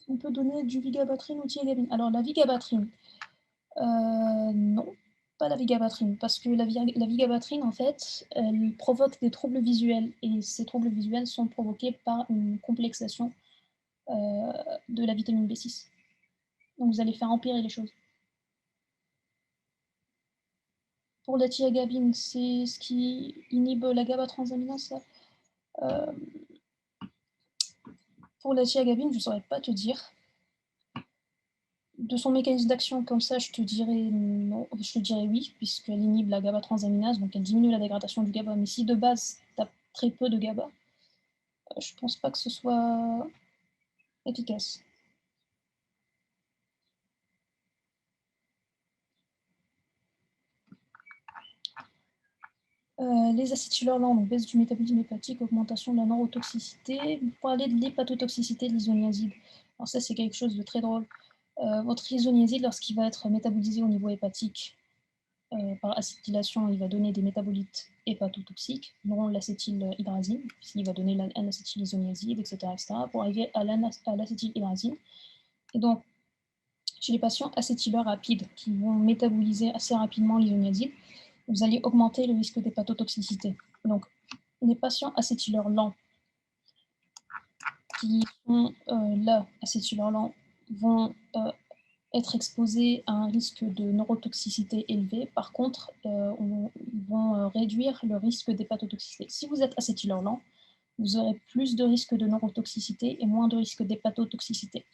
on peut donner du vigabatrin ou thiagabine. Alors la vigabatrin, non, pas la vigabatrin, parce que la vigabatrin, en fait, elle provoque des troubles visuels, et ces troubles visuels sont provoqués par une complexation de la vitamine B6. Donc vous allez faire empirer les choses. Pour la thiagabine, c'est ce qui inhibe la GABA transaminase, ça. Pour la thiagabine, je ne saurais pas te dire. De son mécanisme d'action comme ça, je te dirais non, je te dirais oui, puisqu'elle inhibe la GABA transaminase, donc elle diminue la dégradation du GABA. Mais si de base, tu as très peu de GABA, je ne pense pas que ce soit efficace. Les acétyleurs lents, donc baisse du métabolisme hépatique, augmentation de la neurotoxicité. Pour parler de l'hépatotoxicité de l'isoniazide, alors ça c'est quelque chose de très drôle. Votre isoniazide, lorsqu'il va être métabolisé au niveau hépatique par acétylation, il va donner des métabolites hépatotoxiques, dont l'acétylhydrazine, puisqu'il va donner l'acétylisoniazide, etc., pour arriver à l'acétylhydrazine. Et donc, chez les patients acétyleurs rapides qui vont métaboliser assez rapidement l'isoniazide, vous allez augmenter le risque d'hépatotoxicité. Donc, les patients acétyleurs lents qui sont là, acétyleurs lents, vont être exposés à un risque de neurotoxicité élevé. Par contre, ils vont réduire le risque d'hépatotoxicité. Si vous êtes acétyleur lent, vous aurez plus de risque de neurotoxicité et moins de risque d'hépatotoxicité.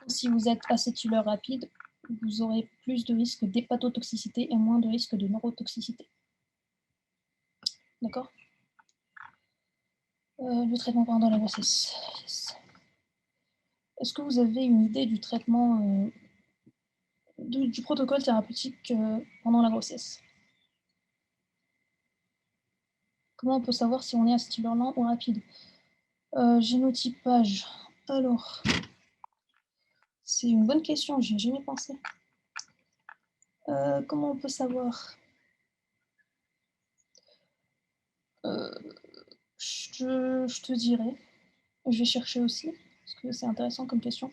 Si vous êtes acétyleur rapide, vous aurez plus de risque d'hépatotoxicité et moins de risque de neurotoxicité. D'accord? Le traitement pendant la grossesse. Yes. Est-ce que vous avez une idée du traitement, du protocole thérapeutique pendant la grossesse? Comment on peut savoir si on est un styleur lent ou rapide? Génotypage. Alors, c'est une bonne question, j'y ai jamais pensé. Comment on peut savoir? Je te dirai. Je vais chercher aussi, parce que c'est intéressant comme question.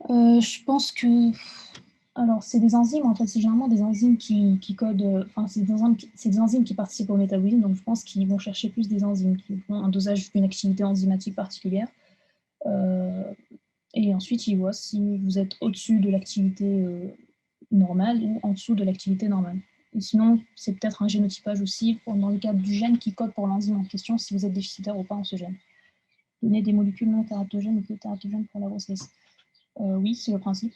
Je pense que... Alors, c'est des enzymes, en fait, c'est généralement des enzymes qui codent... Enfin, c'est des enzymes qui participent au métabolisme, donc je pense qu'ils vont chercher plus des enzymes qui font un dosage d'une activité enzymatique particulière. Et ensuite, ils voient si vous êtes au-dessus de l'activité normale ou en dessous de l'activité normale. Et sinon, c'est peut-être un génotypage aussi, dans le cadre du gène qui code pour l'enzyme en question, si vous êtes déficitaire ou pas en ce gène. Donner des molécules non tératogènes ou peu tératogènes pour la grossesse. Oui, c'est le principe.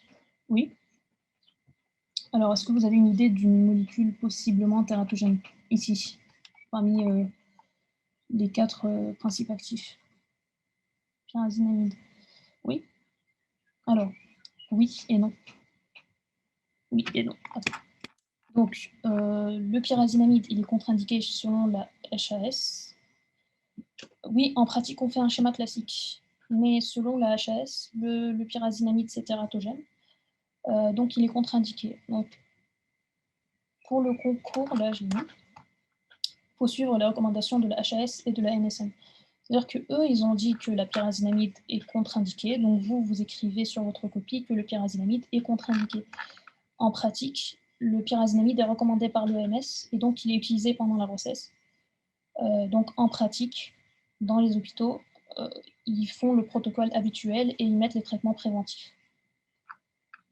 Oui. Alors, est-ce que vous avez une idée d'une molécule possiblement tératogène ici, parmi les 4 principes actifs? Pyrazinamide. Oui. Alors, oui et non. Oui et non. Attends. Donc, le pyrazinamide, il est contre-indiqué selon la HAS. Oui, en pratique, on fait un schéma classique. Mais selon la HAS, le pyrazinamide, c'est tératogène. Donc, il est contre-indiqué. Donc, pour le concours, là, j'ai mis, il faut suivre les recommandations de la HAS et de la NSM. C'est-à-dire qu'eux, ils ont dit que la pyrazinamide est contre-indiquée. Donc, vous écrivez sur votre copie que le pyrazinamide est contre-indiqué. En pratique, le pyrazinamide est recommandé par l'OMS et donc il est utilisé pendant la grossesse. Donc en pratique, dans les hôpitaux, ils font le protocole habituel et ils mettent les traitements préventifs.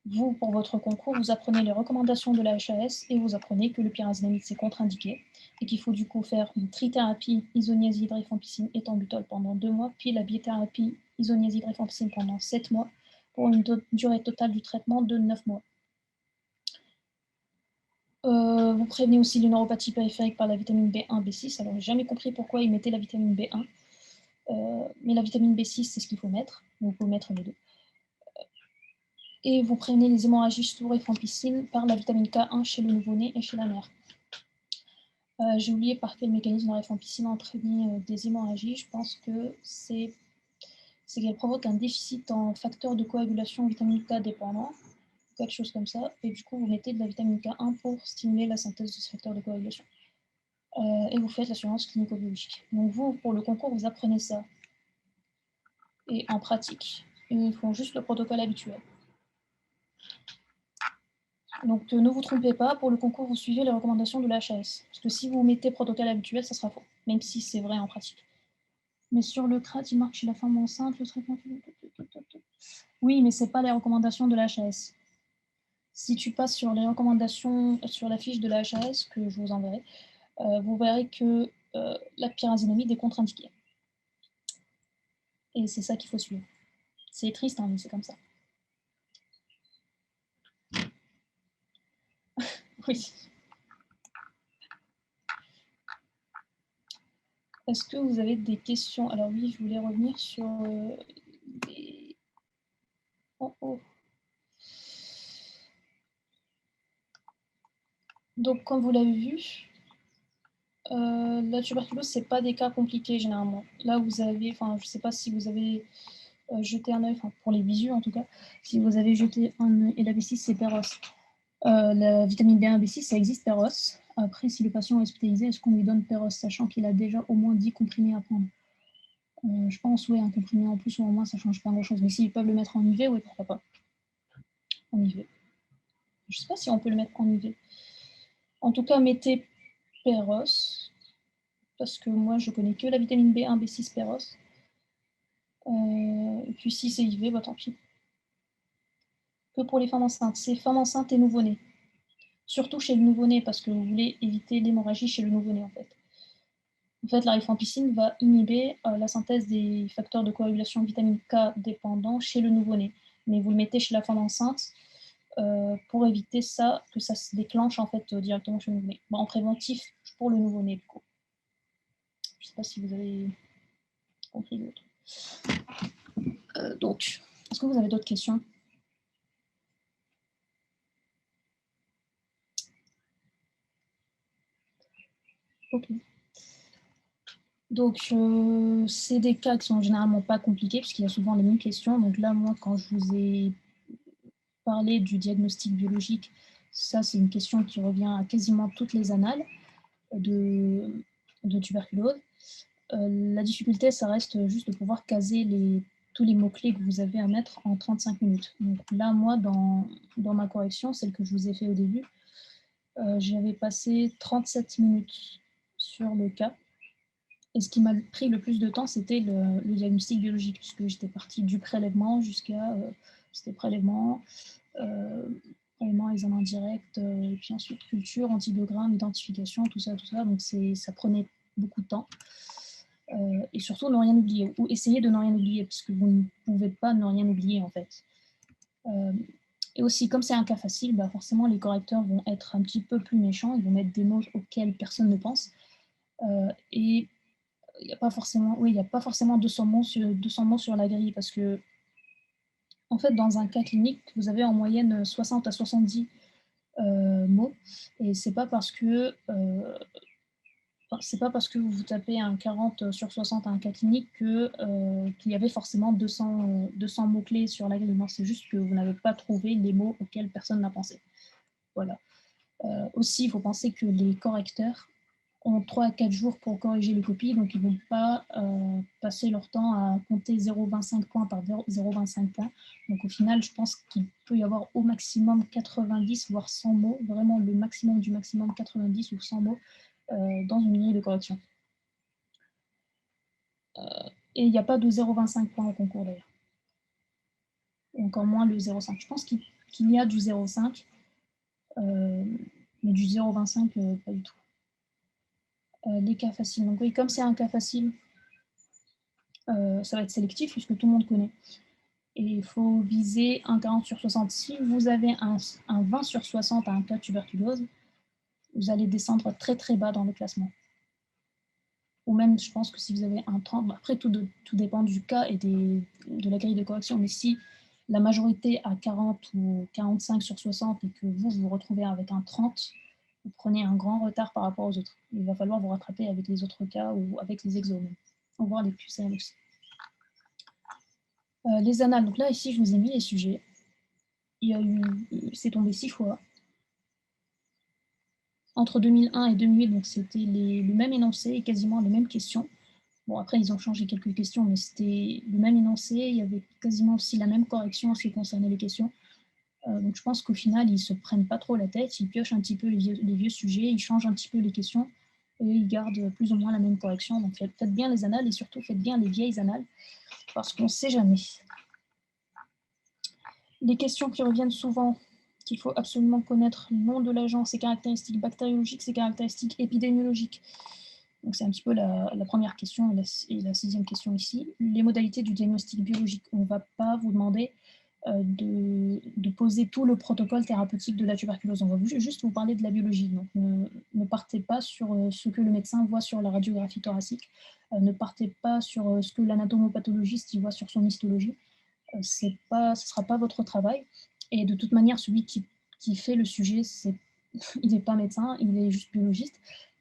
Vous, pour votre concours, vous apprenez les recommandations de la HAS et vous apprenez que le pyrazinamide c'est contre-indiqué et qu'il faut du coup faire une trithérapie isoniazide, rifampicine et thambutol pendant 2 mois, puis la bithérapie isoniazide, rifampicine pendant 7 mois pour une durée totale du traitement de 9 mois. Vous prévenez aussi les neuropathies périphériques par la vitamine B1, B6. Alors, j'ai jamais compris pourquoi ils mettaient la vitamine B1. Mais la vitamine B6, c'est ce qu'il faut mettre. Vous pouvez mettre les deux. Et vous prévenez les hémorragies sous rifampicine par la vitamine K1 chez le nouveau-né et chez la mère. J'ai oublié par quel mécanisme la rifampicine entraîne des hémorragies. Je pense que c'est qu'elle provoque un déficit en facteur de coagulation vitamine K dépendant, quelque chose comme ça. Et du coup, vous mettez de la vitamine K1 pour stimuler la synthèse de ce facteur de coagulation. Et vous faites l'assurance clinico-biologique. Donc vous, pour le concours, vous apprenez ça. Et en pratique, ils font juste le protocole habituel. Donc ne vous trompez pas, pour le concours, vous suivez les recommandations de la HAS. Parce que si vous mettez protocole habituel, ça sera faux, même si c'est vrai en pratique. Mais sur le CRAT, il marque chez la femme enceinte, le traitement... Oui, mais ce n'est pas les recommandations de la HAS. Si tu passes sur les recommandations, sur la fiche de la HAS, que je vous enverrai, vous verrez que la pyrazinamide est contre-indiquée. Et c'est ça qu'il faut suivre. C'est triste, hein, mais c'est comme ça. Oui. Est-ce que vous avez des questions? Alors oui, je voulais revenir sur les... Oh. Donc, comme vous l'avez vu, la tuberculose, ce n'est pas des cas compliqués généralement. Là, vous avez, enfin, je ne sais pas si vous avez jeté un œil, enfin, pour les visus en tout cas, si vous avez jeté un œil, et la B6, c'est Péros. La vitamine B1, B6, ça existe Péros. Après, si le patient est hospitalisé, est-ce qu'on lui donne Péros, sachant qu'il a déjà au moins 10 comprimés à prendre? Je pense, oui, un comprimé en plus ou en moins, ça ne change pas grand-chose. Mais s'ils peuvent le mettre en IV, oui, pourquoi pas. En IV. Je ne sais pas si on peut le mettre en IV. En tout cas, mettez Péros, parce que moi, je connais que la vitamine B1, B6 Péros. Et puis si c'est IV, bah tant pis. Que pour les femmes enceintes. C'est femmes enceintes et nouveau-nés. Surtout chez le nouveau-né, parce que vous voulez éviter l'hémorragie chez le nouveau-né, en fait. En fait, la rifampicine va inhiber la synthèse des facteurs de coagulation vitamine K dépendants chez le nouveau-né. Mais vous le mettez chez la femme enceinte pour éviter ça, que ça se déclenche en fait directement chez le nouveau-né. Bon, en préventif pour le nouveau-né, du coup. Je ne sais pas si vous avez compris l'autre. Donc, est-ce que vous avez d'autres questions? Ok. Donc, c'est des cas qui sont généralement pas compliqués, puisqu'il y a souvent les mêmes questions. Donc là, moi, quand je vous ai parlé du diagnostic biologique, ça, c'est une question qui revient à quasiment toutes les annales de tuberculose. La difficulté, ça reste juste de pouvoir caser tous les mots-clés que vous avez à mettre en 35 minutes. Donc là, moi, dans ma correction, celle que je vous ai fait au début, j'avais passé 37 minutes sur le cas. Et ce qui m'a pris le plus de temps, c'était le diagnostic biologique, puisque j'étais partie du prélèvement jusqu'à c'était prélèvement, examen direct, et puis ensuite culture, antibiogramme, identification, tout ça. Donc ça prenait beaucoup de temps. Et surtout, ne rien oublier, ou essayer de ne rien oublier, puisque vous ne pouvez pas ne rien oublier, en fait. Et aussi, comme c'est un cas facile, bah forcément, les correcteurs vont être un petit peu plus méchants, ils vont mettre des mots auxquels personne ne pense. Et il n'y a pas forcément 200 mots sur la grille, parce que, en fait, dans un cas clinique, vous avez en moyenne 60 à 70 mots, et c'est pas parce que vous tapez un 40 sur 60 à un cas clinique qu'il y avait forcément 200 mots-clés sur la grille. Non, c'est juste que vous n'avez pas trouvé les mots auxquels personne n'a pensé. Voilà. Aussi, il faut penser que les correcteurs ont 3 à 4 jours pour corriger les copies, donc ils ne vont pas passer leur temps à compter 0,25 points par 0,25 points. Donc au final, je pense qu'il peut y avoir au maximum 90, voire 100 mots, vraiment le maximum du maximum 90 ou 100 mots dans une grille de correction. Et il n'y a pas de 0,25 points au concours d'ailleurs. Et encore moins le 0,5. Je pense qu'il y a du 0,5, mais du 0,25, pas du tout. Les cas faciles. Donc oui, comme c'est un cas facile, ça va être sélectif puisque tout le monde connaît. Et il faut viser un 40 sur 60. Si vous avez un 20 sur 60 à un cas de tuberculose, vous allez descendre très très bas dans le classement. Ou même, je pense que si vous avez un 30, après tout dépend du cas et de la grille de correction, mais si la majorité a 40 ou 45 sur 60 et que vous vous retrouvez avec un 30, vous prenez un grand retard par rapport aux autres. Il va falloir vous rattraper avec les autres cas ou avec les exomènes, voire les QCM aussi. Les annales, donc là ici je vous ai mis les sujets. C'est tombé 6 fois. Entre 2001 et 2008, donc c'était le même énoncé et quasiment les mêmes questions. Bon, après, ils ont changé quelques questions, mais c'était le même énoncé. Il y avait quasiment aussi la même correction en ce qui concernait les questions. Donc, je pense qu'au final, ils ne se prennent pas trop la tête. Ils piochent un petit peu les vieux sujets, ils changent un petit peu les questions et ils gardent plus ou moins la même correction. Donc, faites bien les annales et surtout, faites bien les vieilles annales parce qu'on ne sait jamais. Les questions qui reviennent souvent, qu'il faut absolument connaître: le nom de l'agent, ses caractéristiques bactériologiques, ses caractéristiques épidémiologiques. Donc c'est un petit peu la première question et la sixième question ici. Les modalités du diagnostic biologique. On ne va pas vous demander de poser tout le protocole thérapeutique de la tuberculose. On va juste vous parler de la biologie. Donc ne partez pas sur ce que le médecin voit sur la radiographie thoracique. Ne partez pas sur ce que l'anatomopathologiste voit sur son histologie. Ce ne sera pas votre travail. Et de toute manière, celui qui fait le sujet, il n'est pas médecin, il est juste biologiste.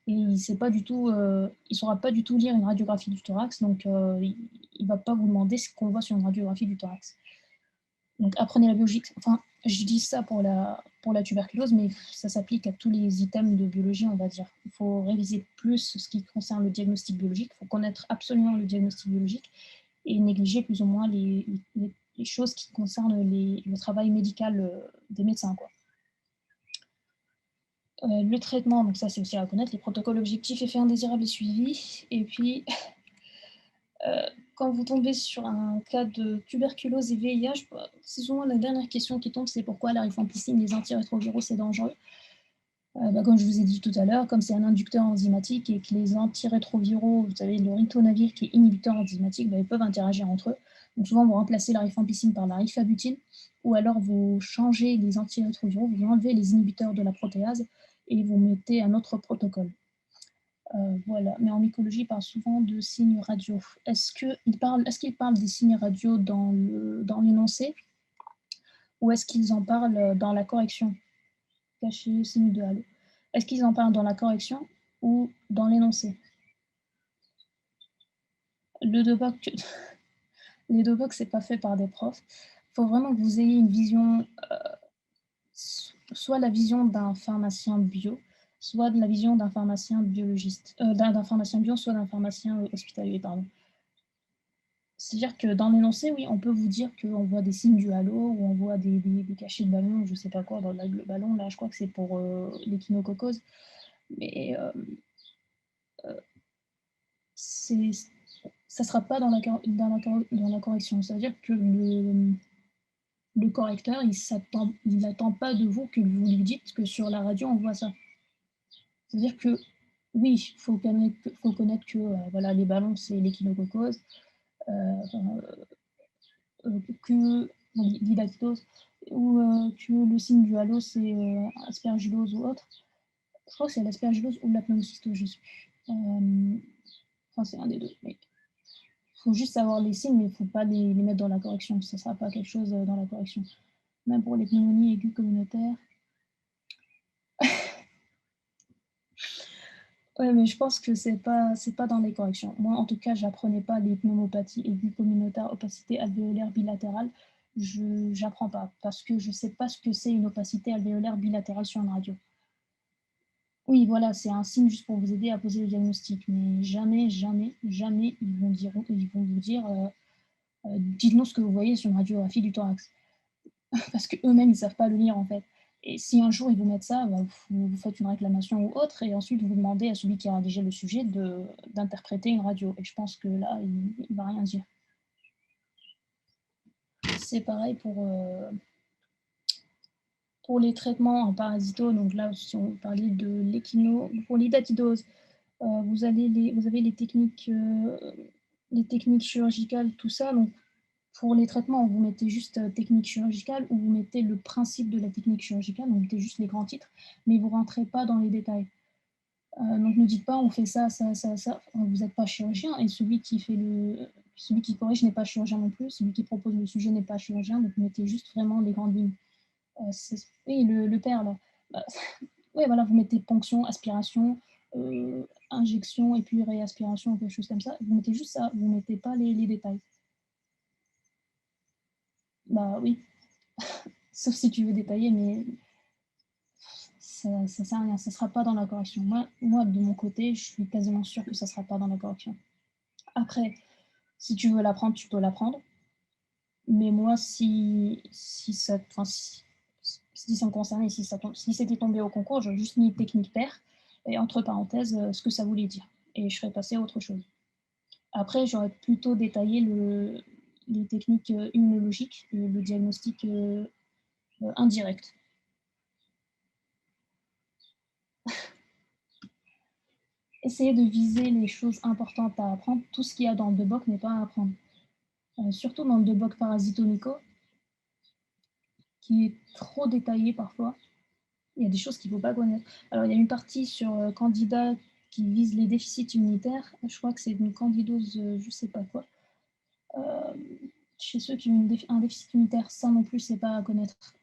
Et il ne saura pas du tout lire une radiographie du thorax, donc il ne va pas vous demander ce qu'on voit sur une radiographie du thorax. Donc apprenez la biologie. Enfin, je dis ça pour la tuberculose, mais ça s'applique à tous les items de biologie, on va dire. Il faut réviser plus ce qui concerne le diagnostic biologique. Il faut connaître absolument le diagnostic biologique et négliger plus ou moins les choses qui concernent le travail médical des médecins, quoi. Le traitement, donc ça c'est aussi à connaître, les protocoles objectifs, effets indésirables et suivis. Et puis, quand vous tombez sur un cas de tuberculose et VIH, c'est souvent la dernière question qui tombe, c'est pourquoi la rifampicine, les antirétroviraux, c'est dangereux. Comme je vous ai dit tout à l'heure, comme c'est un inducteur enzymatique et que les antirétroviraux, vous savez, le ritonavir qui est inhibiteur enzymatique, ils peuvent interagir entre eux. Donc souvent, vous remplacez la rifampicine par la rifabutine, ou alors vous changez les antirétroviraux, vous enlevez les inhibiteurs de la protéase et vous mettez un autre protocole. Voilà. Mais en mycologie, il parle souvent de signes radio. Est-ce qu'il parle des signes radio dans l'énoncé ou est-ce qu'ils en parlent dans la correction? Caché, signe de halo. Est-ce qu'ils en parlent dans la correction ou dans l'énoncé? Le doboc, les dobocs, c'est pas fait par des profs. Il faut vraiment que vous ayez une vision, soit la vision d'un pharmacien bio, soit de la vision d'un pharmacien biologiste, d'un pharmacien bio, soit d'un pharmacien hospitalier, pardon. C'est-à-dire que dans l'énoncé, oui, on peut vous dire qu'on voit des signes du halo, ou on voit des cachets de ballon, je sais pas quoi, dans le ballon, là, je crois que c'est pour l'échinococose. Mais ça sera pas dans la correction. C'est-à-dire que le correcteur, il n'attend pas de vous que vous lui dites que sur la radio, on voit ça. C'est-à-dire que, oui, il faut connaître que voilà, les ballons, c'est l'échinococose, que l'hydatiose, ou que le signe du halo, c'est aspergillose ou autre. Je crois que c'est l'aspergillose ou la pneumocystose, je ne sais plus. Enfin, c'est un des deux. Mais il faut juste savoir les signes, mais il ne faut pas les mettre dans la correction. Ça ne sera pas quelque chose dans la correction. Même pour les pneumonies aiguës communautaires. Oui, mais je pense que c'est pas dans les corrections. Moi, en tout cas, j'apprenais pas les pneumopathies aiguës communautaires, opacité alvéolaire bilatérale. J'apprends pas parce que je sais pas ce que c'est une opacité alvéolaire bilatérale sur une radio. Oui, voilà, c'est un signe juste pour vous aider à poser le diagnostic, mais jamais, jamais, jamais ils vont vous dire dites-nous ce que vous voyez sur une radiographie du thorax, parce que eux-mêmes ils savent pas le lire en fait. Et si un jour ils vous mettent ça, bah, vous faites une réclamation ou autre, et ensuite vous demandez à celui qui a rédigé le sujet d'interpréter une radio. Et je pense que là, il va rien dire. C'est pareil pour les traitements en parasito. Donc là, si on parlait de l'échino, pour l'idatidose, vous avez les techniques chirurgicales, tout ça. Donc pour les traitements, vous mettez juste technique chirurgicale, ou vous mettez le principe de la technique chirurgicale, vous mettez juste les grands titres, mais vous ne rentrez pas dans les détails. Donc ne dites pas on fait ça, ça, ça, ça. Vous n'êtes pas chirurgien, et celui qui corrige n'est pas chirurgien non plus, celui qui propose le sujet n'est pas chirurgien, donc mettez juste vraiment les grandes lignes. Oui, le père là. Bah, oui, voilà, vous mettez ponction, aspiration, injection et puis réaspiration, quelque chose comme ça. Vous mettez juste ça, vous ne mettez pas les détails. Bah oui, sauf si tu veux détailler, mais ça ne sert à rien, ça ne sera pas dans la correction. Moi, de mon côté, je suis quasiment sûre que ça ne sera pas dans la correction. Après, si tu veux l'apprendre, tu peux l'apprendre. Mais moi, si ça me concernait, si c'était tombé au concours, j'aurais juste mis technique paire et entre parenthèses ce que ça voulait dire. Et je serais passée à autre chose. Après, j'aurais plutôt détaillé les techniques immunologiques et le diagnostic indirect. Essayez de viser les choses importantes à apprendre. Tout ce qu'il y a dans le DEBOC n'est pas à apprendre. Surtout dans le DEBOC parasitomico, qui est trop détaillé parfois. Il y a des choses qu'il ne faut pas connaître. Alors, il y a une partie sur candidats qui vise les déficits immunitaires. Je crois que c'est une candidose, je ne sais pas quoi. Chez ceux qui ont un déficit immunitaire, ça non plus, c'est pas à connaître.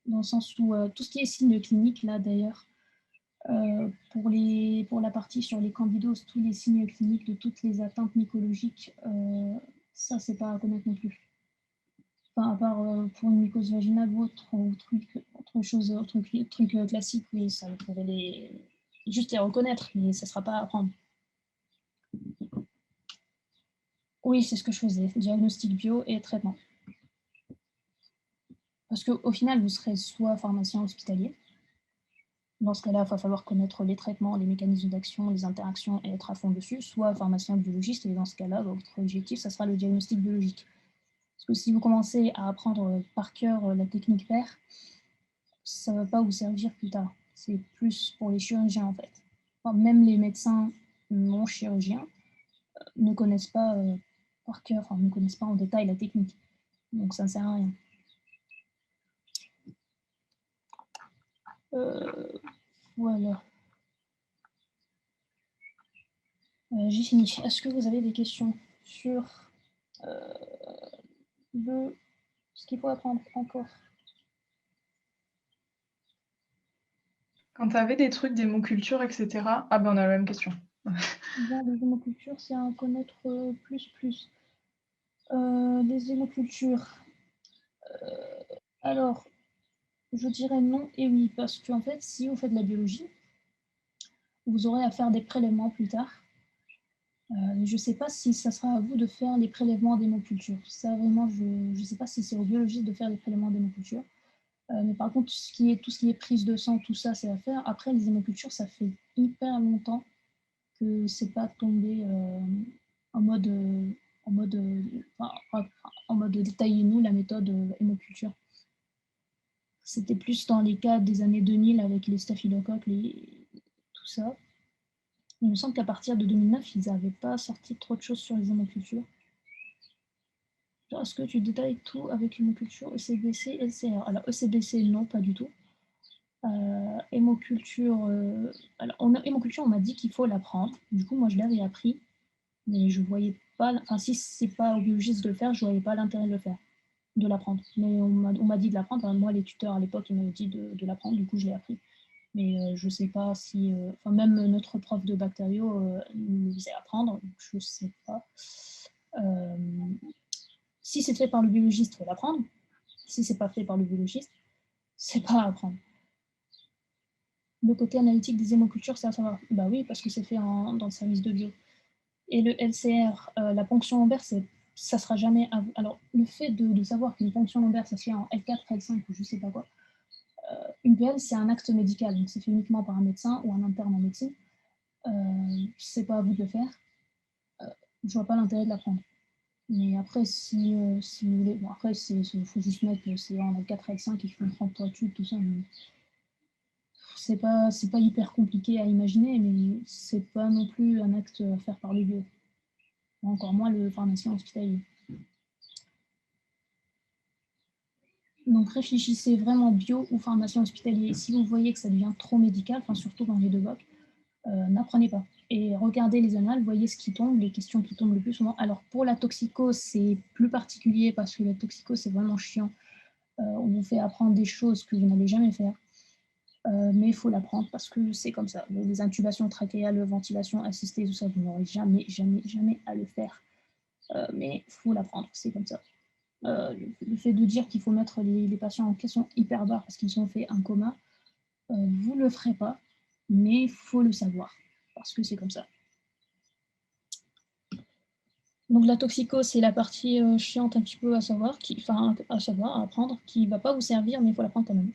Dans le sens où tout ce qui est signes cliniques, là d'ailleurs, pour la partie sur les candidoses, tous les signes cliniques de toutes les atteintes mycologiques, ça, c'est pas à connaître non plus. Enfin, à part pour une mycose vaginale ou autre truc classique, oui, ça, vous pouvez juste les reconnaître, mais ça ne sera pas à apprendre. Oui, c'est ce que je faisais, diagnostic bio et traitement. Parce qu'au final, vous serez soit pharmacien hospitalier. Dans ce cas-là, il va falloir connaître les traitements, les mécanismes d'action, les interactions et être à fond dessus, soit pharmacien biologiste, et dans ce cas-là, votre objectif, ça sera le diagnostic biologique. Parce que si vous commencez à apprendre par cœur la technique paire, ça ne va pas vous servir plus tard. C'est plus pour les chirurgiens, en fait. Enfin, même les médecins non chirurgiens ne connaissent pas par cœur, enfin, ne connaissent pas en détail la technique. Donc, ça ne sert à rien. Voilà. J'ai fini. Est-ce que vous avez des questions sur ce qu'il faut apprendre encore? Quand tu avais des trucs, des mots culture, etc. Ah ben on a la même question. Bien, les hémocultures, c'est à en connaître plus. Les hémocultures. Alors, je dirais non et oui, parce qu'en fait, si vous faites de la biologie, vous aurez à faire des prélèvements plus tard. Je ne sais pas si ça sera à vous de faire les prélèvements d'hémoculture. Ça, vraiment, je ne sais pas si c'est aux biologistes de faire les prélèvements d'hémoculture. Mais par contre, tout ce qui est prise de sang, tout ça, c'est à faire. Après, les hémocultures, ça fait hyper longtemps que c'est pas tombé en mode, en mode détaillez-nous la méthode hémoculture. C'était plus dans les cas des années 2000 avec les staphylocoques, tout ça. Il me semble qu'à partir de 2009, ils n'avaient pas sorti trop de choses sur les hémocultures. Est-ce que tu détailles tout avec hémoculture, ECBC, LCR? Alors, ECBC, non, pas du tout. Hémoculture, hémoculture, on m'a dit qu'il faut l'apprendre. Du coup, moi, je l'avais appris, mais je voyais pas, enfin, si c'est pas au biologiste de le faire, je voyais pas l'intérêt de le faire, de l'apprendre. Mais on m'a dit de l'apprendre. Enfin, moi, les tuteurs à l'époque, ils m'avaient dit de l'apprendre, du coup, je l'ai appris. Mais je sais pas si, enfin, même notre prof de bactério nous faisait apprendre, donc je sais pas. Si c'est fait par le biologiste, il faut l'apprendre. Si c'est pas fait par le biologiste, c'est pas à apprendre. Le côté analytique des hémocultures, c'est à savoir. Bah oui, parce que c'est fait dans le service de bio. Et le LCR, la ponction lombaire, ça sera jamais. Alors, le fait de savoir qu'une ponction lombaire, ça se fait en L4, L5 ou je sais pas quoi, une PL, c'est un acte médical, donc c'est fait uniquement par un médecin ou un interne en médecine. C'est pas à vous de le faire. Je vois pas l'intérêt de l'apprendre. Mais après, si vous voulez, bon, après, il faut juste mettre que c'est en L4, L5 et qu'il faut 30 études, tout ça. Mais c'est pas hyper compliqué à imaginer, mais c'est pas non plus un acte à faire par le bio. Encore moins le pharmacien hospitalier. Donc réfléchissez vraiment bio ou pharmacien hospitalier. Si vous voyez que ça devient trop médical, enfin surtout dans les deux blocs, n'apprenez pas. Et regardez les annales, voyez ce qui tombe, les questions qui tombent le plus souvent. Alors pour la toxico, c'est plus particulier parce que la toxico, c'est vraiment chiant. On vous fait apprendre des choses que vous n'allez jamais faire. Mais il faut l'apprendre parce que c'est comme ça. Les intubations trachéales, ventilation assistée, tout ça, vous n'aurez jamais à le faire. Mais il faut l'apprendre, c'est comme ça. Le fait de dire qu'il faut mettre les patients en caisson hyperbare parce qu'ils ont fait un coma, vous ne le ferez pas, mais il faut le savoir parce que c'est comme ça. Donc la toxico, c'est la partie chiante un petit peu à savoir, à apprendre, qui ne va pas vous servir, mais il faut l'apprendre quand même.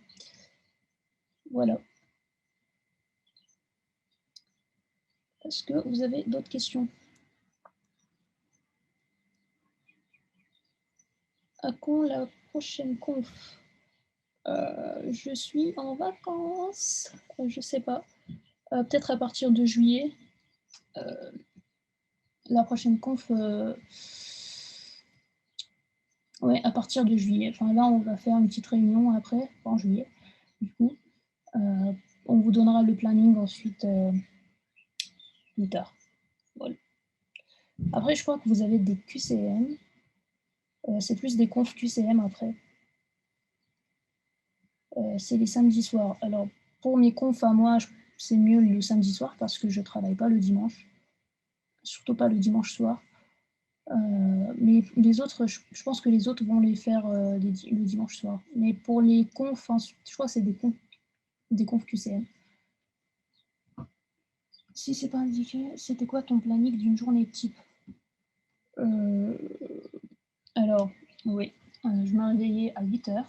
Voilà. Est-ce que vous avez d'autres questions? À quand la prochaine conf? Je suis en vacances. Je sais pas. Peut-être à partir de juillet. La prochaine conf, ouais, à partir de juillet. Enfin là, on va faire une petite réunion après, en juillet. Du coup, on vous donnera le planning ensuite plus tard. Voilà. Après, je crois que vous avez des QCM. C'est plus des confs QCM après. C'est les samedis soirs. Alors, pour mes confs à moi, c'est mieux le samedi soir parce que je ne travaille pas le dimanche. Surtout pas le dimanche soir. Mais les autres, je pense que les autres vont les faire le dimanche soir. Mais pour les confs, je crois que c'est des confs QCM. Si c'est pas indiqué, c'était quoi ton planning d'une journée type? Alors, oui, je me réveillais à 8h.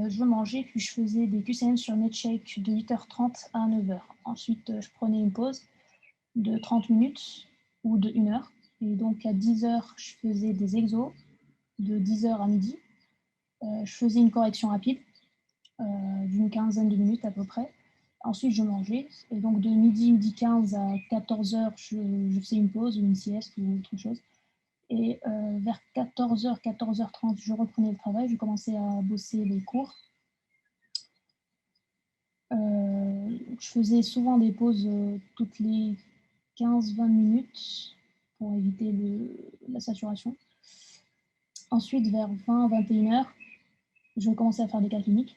Je mangeais, puis je faisais des QCM sur NetShake de 8h30 à 9h. Ensuite, je prenais une pause de 30 minutes ou de 1 heure. Et donc, à 10h, je faisais des exos de 10h à midi. Je faisais une correction rapide d'une quinzaine de minutes à peu près. Ensuite, je mangeais. Et donc, de midi 15 à 14h, je faisais une pause ou une sieste ou autre chose. Et vers 14h, 14h30, je reprenais le travail. Je commençais à bosser les cours. Je faisais souvent des pauses toutes les 15-20 minutes pour éviter la saturation. Ensuite, vers 20-21h, je commençais à faire des cas cliniques.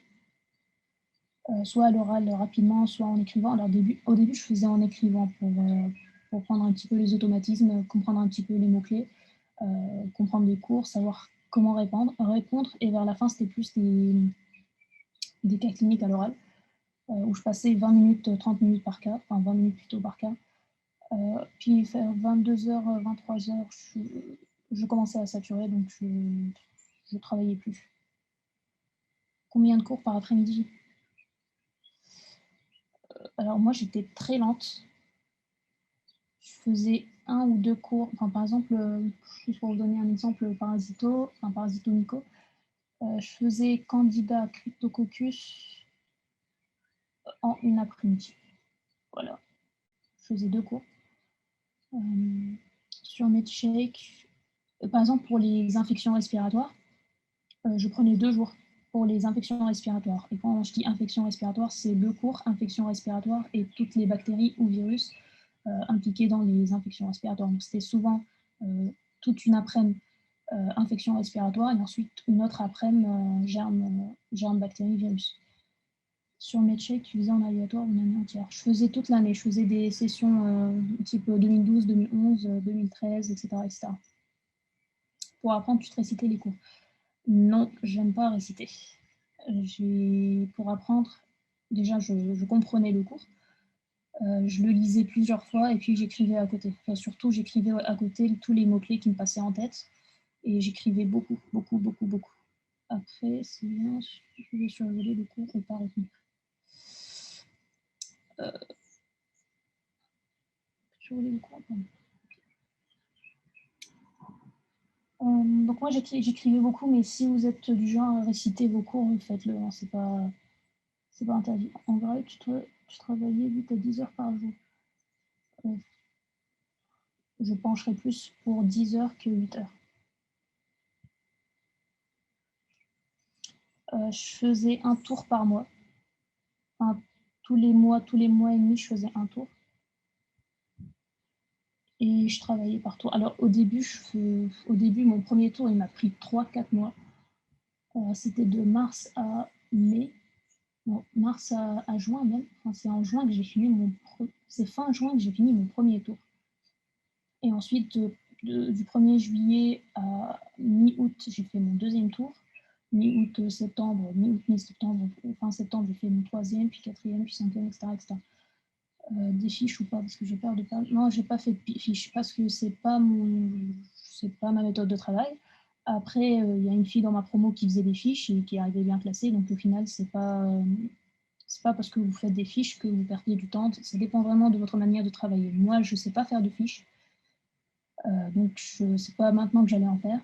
soit à l'oral rapidement, soit en écrivant. Alors au début, je faisais en écrivant pour prendre un petit peu les automatismes, comprendre un petit peu les mots-clés, comprendre les cours, savoir comment répondre. Et vers la fin, c'était plus des cas cliniques à l'oral, où je passais 20 minutes, 30 minutes par cas, enfin 20 minutes plutôt par cas. Puis vers 22h, 23h, je commençais à saturer, donc je ne travaillais plus. Combien de cours par après-midi? Alors moi, j'étais très lente. Je faisais 1 ou 2 cours. Enfin, par exemple, juste pour vous donner un exemple, parasito-myco, je faisais Candida Cryptococcus en une après-midi. Voilà. Je faisais 2 cours. Sur MedShake, par exemple, pour les infections respiratoires, je prenais 2 jours pour les infections respiratoires. Et quand je dis infection respiratoire, c'est le cours infection respiratoire et toutes les bactéries ou virus impliqués dans les infections respiratoires. Donc c'était souvent toute une après-midi infection respiratoire et ensuite une autre après-midi germes, bactéries, virus. Sur MedShake, tu faisais en aléatoire une année entière. Je faisais toute l'année. Je faisais des sessions type 2012, 2011, 2013, etc., etc. Pour apprendre, tu te récitais les cours. Non, j'aime pas réciter. Pour apprendre, déjà, je comprenais le cours. Je le lisais plusieurs fois et puis j'écrivais à côté. Enfin, surtout, j'écrivais à côté tous les mots-clés qui me passaient en tête. Et j'écrivais beaucoup, beaucoup, beaucoup, beaucoup. Après, c'est bien, je vais survoler le cours et pas retenir. Survoler le cours, donc moi j'écrivais beaucoup, mais si vous êtes du genre à réciter vos cours, faites-le, hein, c'est pas interdit. En vrai, tu travaillais 8 à 10 heures par jour. Je pencherais plus pour 10 heures que 8 heures. Je faisais un tour par mois. Enfin, tous les mois et demi, je faisais un tour. Et je travaillais par tour. Alors au début, mon premier tour, il m'a pris 3-4 mois. C'était de mars à mai. Non, mars à juin même. Enfin, c'est en juin que j'ai fini c'est fin juin que j'ai fini mon premier tour. Et ensuite, du 1er juillet à mi-août, j'ai fait mon deuxième tour. Mi-août, septembre, mi-septembre, fin septembre, j'ai fait mon troisième, puis quatrième, puis cinquième, etc. etc. Des fiches ou pas, parce que j'ai peur de pas. Non, j'ai pas fait de fiches parce que c'est pas ma méthode de travail. Après, il y a une fille dans ma promo qui faisait des fiches et qui arrivait bien classée, donc au final, c'est pas parce que vous faites des fiches que vous perdez du temps. Ça dépend vraiment de votre manière de travailler. Moi, je sais pas faire de fiches, donc c'est pas maintenant que j'allais en faire.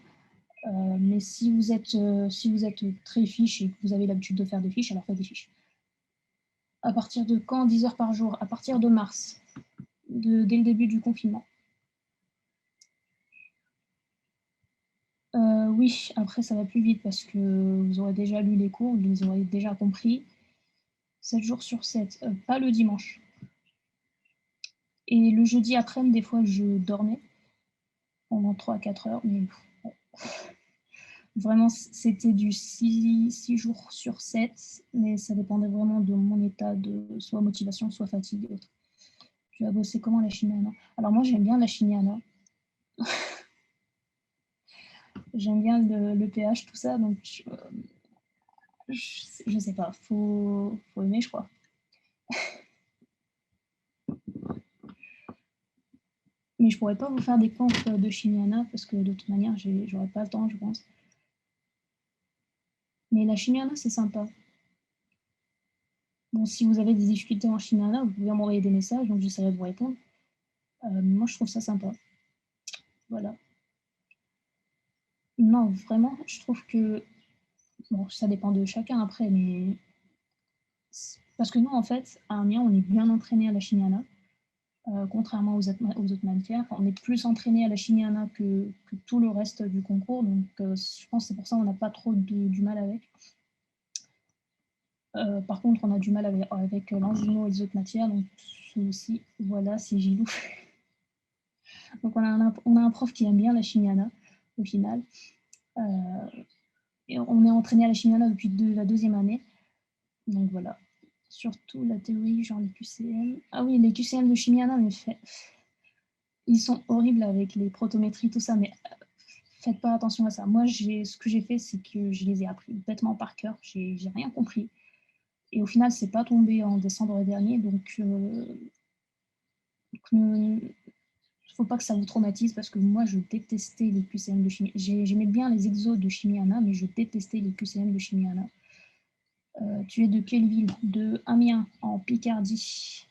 Mais si vous êtes très fiche et que vous avez l'habitude de faire des fiches, alors faites des fiches. À partir de quand 10 heures par jour? À partir de mars, dès le début du confinement. Oui, après ça va plus vite parce que vous aurez déjà lu les cours, vous les aurez déjà compris. 7 jours sur 7, pas le dimanche. Et le jeudi après-midi, des fois, je dormais pendant 3 à 4 heures, mais vraiment, c'était du 6 jours sur 7, mais ça dépendait vraiment de mon état de soit motivation, soit fatigue et autres. Tu as bossé comment la Shinana? Alors moi, j'aime bien la Shinana. J'aime bien le pH, tout ça, donc je sais pas, faut aimer, je crois. Mais je pourrais pas vous faire des comptes de Shinana parce que de toute manière, j'aurais pas le temps, je pense. Mais la Shinana, c'est sympa. Bon, si vous avez des difficultés en Shinana, vous pouvez m'envoyer des messages, donc j'essaierai de vous répondre. Moi, je trouve ça sympa. Voilà. Non, vraiment, je trouve que... Bon, ça dépend de chacun après, mais... Parce que nous, en fait, à Amiens, on est bien entraîné à la Shinana. Contrairement aux autres matières. On est plus entraîné à la Shinana que tout le reste du concours, donc je pense que c'est pour ça qu'on n'a pas trop du mal avec. Par contre, on a du mal avec l'angino et les autres matières, donc aussi, voilà, c'est Gilou. Donc on a un prof qui aime bien la Shinana, au final. Et on est entraîné à la Shinana depuis la deuxième année, donc voilà. Surtout la théorie, genre les QCM. Ah oui, les QCM de Chimiana, mais ils sont horribles avec les protométries, tout ça, mais faites pas attention à ça. Moi, ce que j'ai fait, c'est que je les ai appris bêtement par cœur. J'ai rien compris. Et au final, c'est pas tombé en décembre dernier, donc faut pas que ça vous traumatise parce que moi, je détestais les QCM de chimie. J'aimais bien les exos de Chimiana, mais je détestais les QCM de Chimiana. Tu es de quelle ville? De Amiens, en Picardie.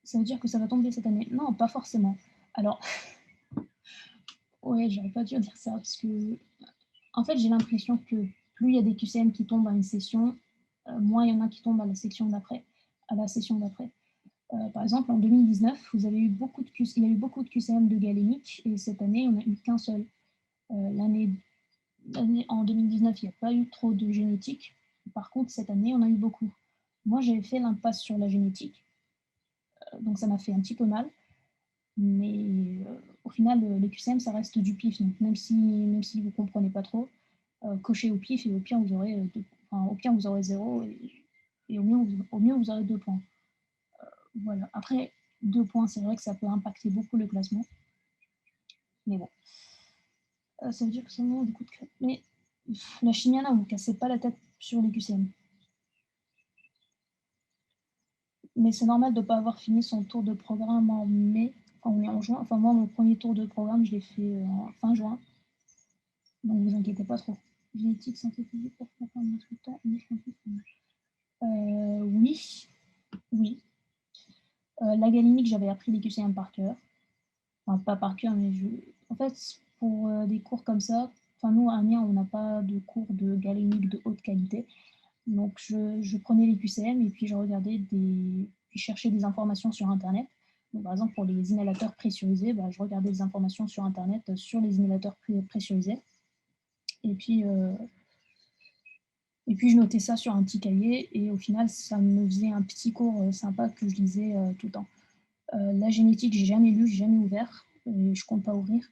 Ça veut dire que ça va tomber cette année? Non, pas forcément. Alors, ouais, j'aurais pas dû dire ça parce que, en fait, j'ai l'impression que plus il y a des QCM qui tombent à une session, moins il y en a qui tombent à la section d'après, à la session d'après. Par exemple, en 2019, il y a eu beaucoup de QCM de galénique et cette année, on n'a eu qu'un seul. En 2019, il n'y a pas eu trop de génétique. Par contre, cette année, on a eu beaucoup. Moi, j'avais fait l'impasse sur la génétique, donc ça m'a fait un petit peu mal. Mais au final, les QCM, ça reste du pif. Donc même si vous ne comprenez pas trop, cochez au pif et au pire, vous aurez, au pire, vous aurez 0 et au mieux, vous aurez 2 points. Voilà. Après, 2 points, c'est vrai que ça peut impacter beaucoup le classement. Mais bon. Ça veut dire que c'est vraiment des coups de crête. Mais la chimiana, vous ne cassez pas la tête sur les QCM. Mais c'est normal de ne pas avoir fini son tour de programme en mai. Enfin, on est en juin. Enfin, moi, mon premier tour de programme, je l'ai fait en fin juin. Donc, vous inquiétez pas trop. Génétique, santé physique, pour faire un autre temps, oui. Oui. La galénique, j'avais appris les QCM par cœur. Enfin, pas par cœur, mais en fait, pour des cours comme ça, enfin, nous, à Amiens, on n'a pas de cours de galénique de haute qualité. Donc, je prenais les QCM et puis je regardais je cherchais des informations sur Internet. Donc, par exemple, pour les inhalateurs pressurisés, je regardais des informations sur Internet sur les inhalateurs pressurisés. Et puis, je notais ça sur un petit cahier et au final, ça me faisait un petit cours sympa que je lisais tout le temps. La génétique, j'ai jamais lu, j'ai jamais ouvert et je compte pas ouvrir.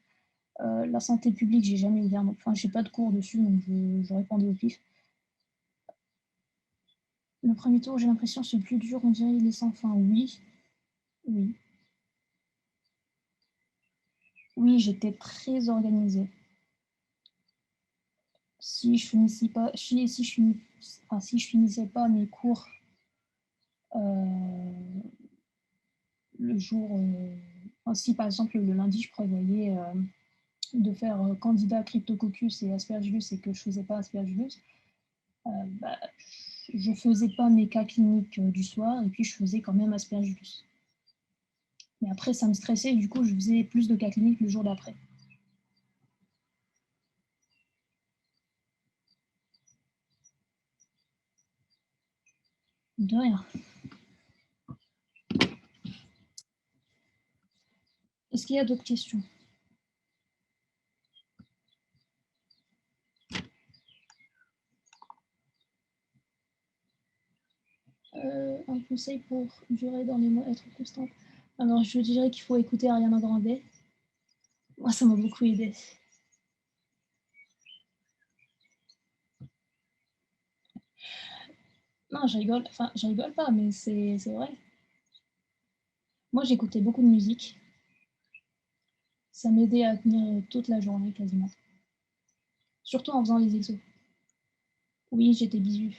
La santé publique, j'ai jamais ouvert. Enfin, j'ai pas de cours dessus, donc je répondais au pif. Le premier tour, j'ai l'impression c'est plus dur, on dirait il est sans fin. Oui, oui. Oui, j'étais très organisée. Si je finissais pas, si je finissais pas mes cours le jour, si par exemple le lundi je prévoyais de faire candidat Cryptococcus et Aspergillus et que je faisais pas Aspergillus, je faisais pas mes cas cliniques du soir et puis je faisais quand même Aspergillus. Mais après ça me stressait et du coup je faisais plus de cas cliniques le jour d'après. De rien. Est-ce qu'il y a d'autres questions? Un conseil pour durer dans les mois, être constante. Alors, je dirais qu'il faut écouter Ariana Grande. Moi, ça m'a beaucoup aidé. Non, je rigole. Enfin, je rigole pas, mais c'est vrai. Moi, j'écoutais beaucoup de musique. Ça m'aidait à tenir toute la journée, quasiment. Surtout en faisant les exos. Oui, j'étais bisu.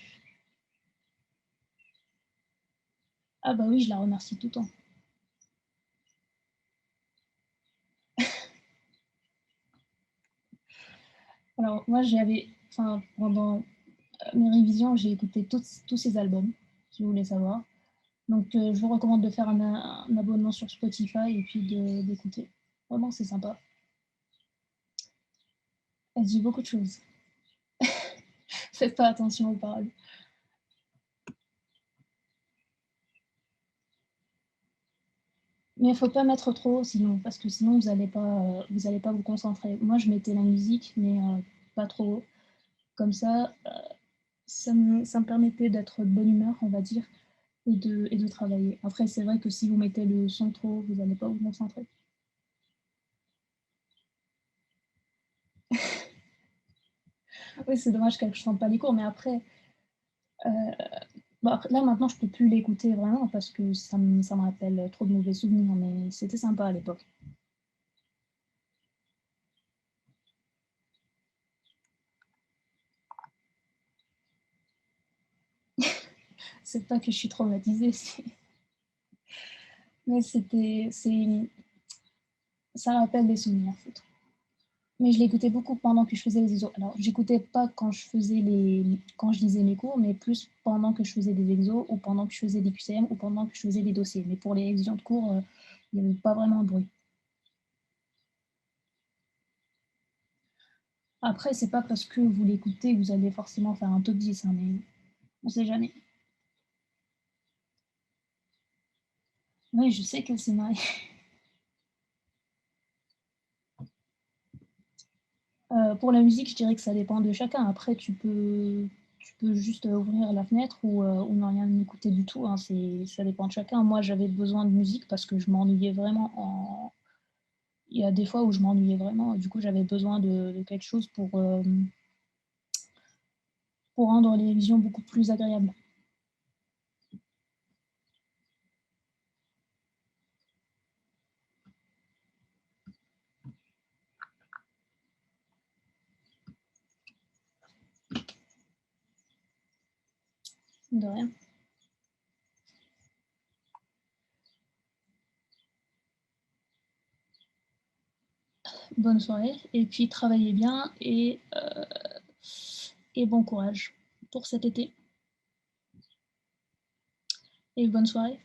Ah bah oui, je la remercie tout le temps. Alors, moi, pendant mes révisions, j'ai écouté tous ces albums, si vous voulez savoir. Donc, je vous recommande de faire un abonnement sur Spotify et puis d'écouter. Vraiment, c'est sympa. Elle dit beaucoup de choses. Faites pas attention aux paroles. Mais il faut pas mettre trop, sinon, parce que sinon vous allez pas vous concentrer. Moi, je mettais la musique, mais pas trop haut. Comme ça me permettait d'être de bonne humeur, on va dire, et de travailler. Après, c'est vrai que si vous mettez le son trop haut, vous n'allez pas vous concentrer. Oui, c'est dommage qu'elle ne chante pas les cours, mais après, Bon, après, là, maintenant, je peux plus l'écouter vraiment parce que ça me rappelle trop de mauvais souvenirs, mais c'était sympa à l'époque. C'est pas que je suis traumatisée, mais ça rappelle des souvenirs, c'est tout. Mais je l'écoutais beaucoup pendant que je faisais les exos. Alors, j'écoutais pas quand je lisais mes cours, mais plus pendant que je faisais des exos ou pendant que je faisais des QCM ou pendant que je faisais des dossiers. Mais pour les révisions de cours, il n'y avait pas vraiment de bruit. Après, c'est pas parce que vous l'écoutez que vous allez forcément faire un top 10, hein, mais on sait jamais. Oui, je sais qu'elle s'est mariée. Pour la musique, je dirais que ça dépend de chacun. Après, tu peux juste ouvrir la fenêtre ou ne rien écouter du tout, hein. Ça dépend de chacun. Moi, j'avais besoin de musique parce que je m'ennuyais vraiment. Il y a des fois où je m'ennuyais vraiment. Du coup, j'avais besoin de quelque chose pour rendre les révisions beaucoup plus agréables. De rien. Bonne soirée. Et puis, travaillez bien et bon courage pour cet été. Et bonne soirée.